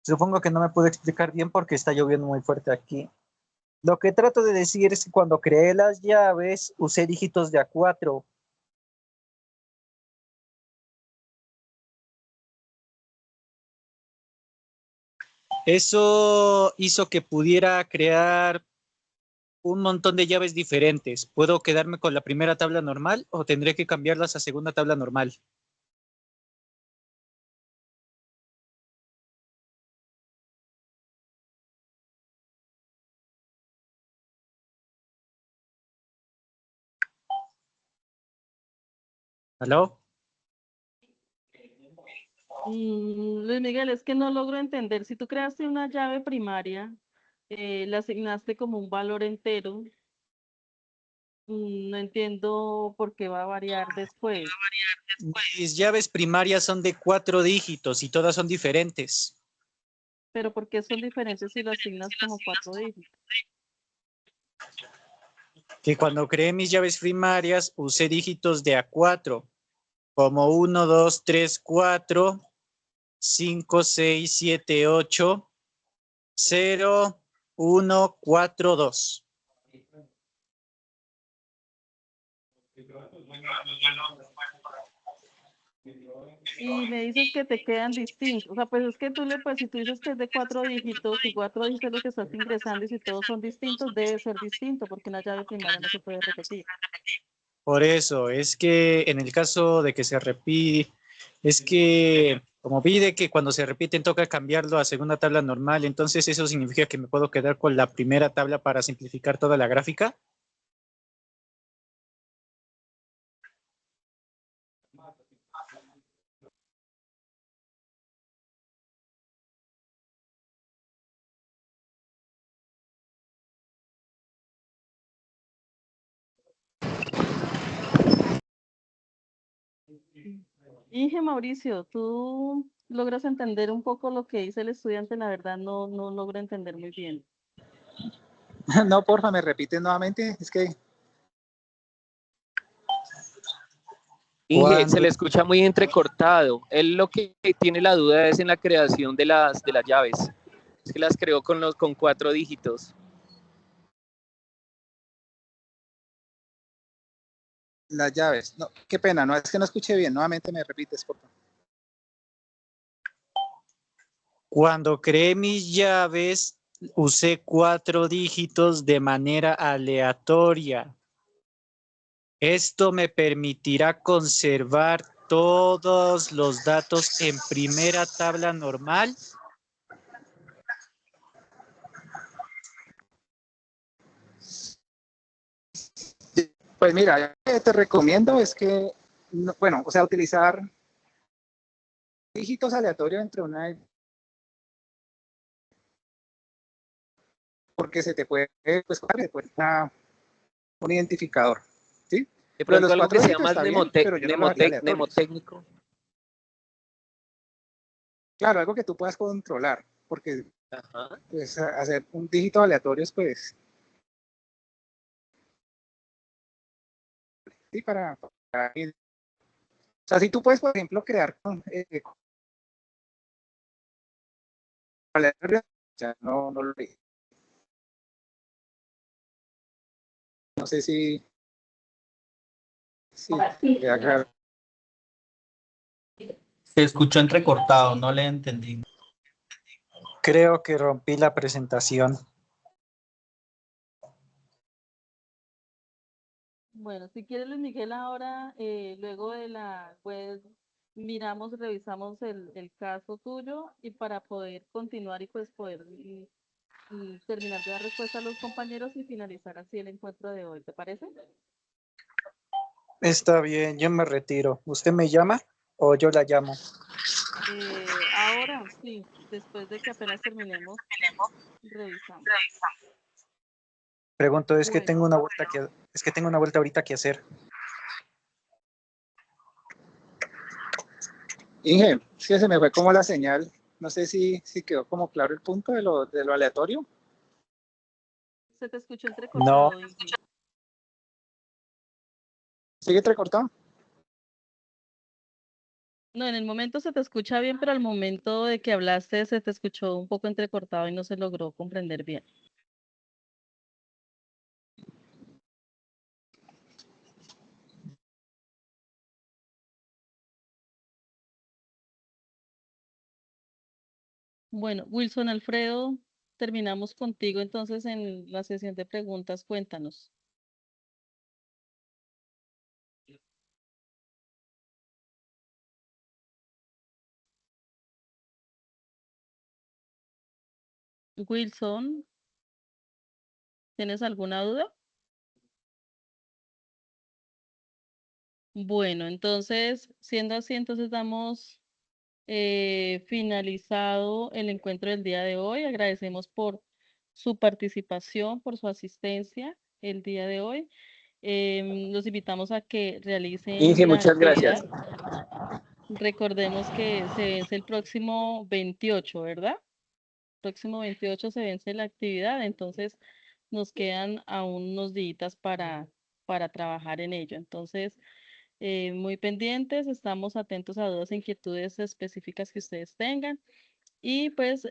supongo que no me puedo explicar bien porque está lloviendo muy fuerte aquí. Lo que trato de decir es que cuando creé las llaves usé dígitos de A4. Eso hizo que pudiera crear un montón de llaves diferentes. ¿Puedo quedarme con la primera tabla normal o tendré que cambiarlas a segunda tabla normal? ¿Aló? Luis Miguel, es que no logro entender. Si tú creaste una llave primaria, la asignaste como un valor entero, no entiendo por qué va a variar después. Mis llaves primarias son de 4 dígitos y todas son diferentes. Pero ¿por qué son diferentes si lo asignas como 4 dígitos? Que cuando creé mis llaves primarias usé dígitos de A4, como 1, 2, 3, 4, 5, 6, 7, 8, 0, 1, 4, 2. Y me dices que te quedan distintos. O sea, pues es que pues si tú dices que es de 4 dígitos y 4 dígitos es lo que estás ingresando y si todos son distintos, debe ser distinto porque una llave primaria no se puede repetir. Por eso, es que en el caso de que se repite, es que como pide que cuando se repiten toca cambiarlo a segunda tabla normal, entonces eso significa que me puedo quedar con la primera tabla para simplificar toda la gráfica. Inge Mauricio, ¿tú logras entender un poco lo que dice el estudiante? La verdad no logro entender muy bien. No, porfa, me repite nuevamente. Es que Inge, se le escucha muy entrecortado. Él lo que tiene la duda es en la creación de las llaves. Es que las creó con 4 dígitos. las llaves. No, qué pena, no, es que no escuché bien. Nuevamente me repites, por favor. Cuando creé mis llaves, usé 4 dígitos de manera aleatoria. Esto me permitirá conservar todos los datos en primera tabla normal. Pues mira, te recomiendo es que, bueno, o sea, utilizar dígitos aleatorios entre una, porque se te puede, pues, un identificador, ¿sí? De Lo de pronto los algo que 4 sea dígitos más está bien, pero yo no lo haría aleatorios. mnemotécnico. Claro, algo que tú puedas controlar, porque Ajá. pues, hacer un dígito aleatorio, pues, sí, o sea, si tú puedes, por ejemplo, crear aleatorio, ya no lo leí. No sé si queda claro. Se escuchó entrecortado, no le entendí. Creo que rompí la presentación. Bueno, si quieres, Luis Miguel, ahora, luego de la web, revisamos el caso tuyo y para poder continuar y pues poder terminar de dar respuesta a los compañeros y finalizar así el encuentro de hoy, ¿te parece? Está bien, yo me retiro. ¿Usted me llama o yo la llamo? Ahora sí, después de que apenas terminemos, revisamos. Pregunto, es que Bueno. tengo una vuelta ahorita que hacer. Inge, es que se me fue como la señal. No sé si quedó como claro el punto de lo aleatorio. Se te escuchó entrecortado, Inge. ¿Sigue entrecortado? No, en el momento se te escucha bien, pero al momento de que hablaste se te escuchó un poco entrecortado y no se logró comprender bien. Bueno, Wilson Alfredo, terminamos contigo entonces en la sesión de preguntas. Cuéntanos. Wilson, ¿tienes alguna duda? Bueno, entonces, siendo así, entonces damos finalizado el encuentro del día de hoy. Agradecemos por su participación, por su asistencia el día de hoy. Los invitamos a que realicen Inge, la muchas actividad. gracias. Recordemos que se vence el próximo 28, ¿verdad? Próximo 28 se vence la actividad, entonces nos quedan aún unos días para trabajar en ello. Entonces, muy pendientes, estamos atentos a dudas e inquietudes específicas que ustedes tengan y pues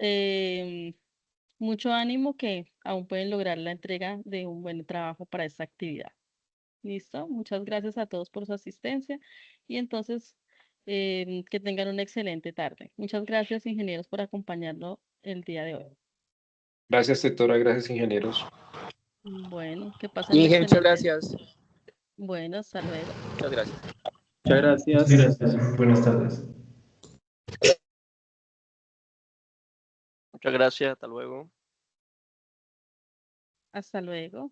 mucho ánimo que aún pueden lograr la entrega de un buen trabajo para esta actividad. ¿Listo? Muchas gracias a todos por su asistencia y entonces que tengan una excelente tarde. Muchas gracias, ingenieros, por acompañarnos el día de hoy. Gracias, tutora, gracias, ingenieros. Bueno, que pasen un Inge, muchas excelente. gracias. Bueno, hasta luego. Muchas gracias. Muchas gracias. Sí, gracias. Buenas tardes. Muchas gracias, hasta luego. Hasta luego.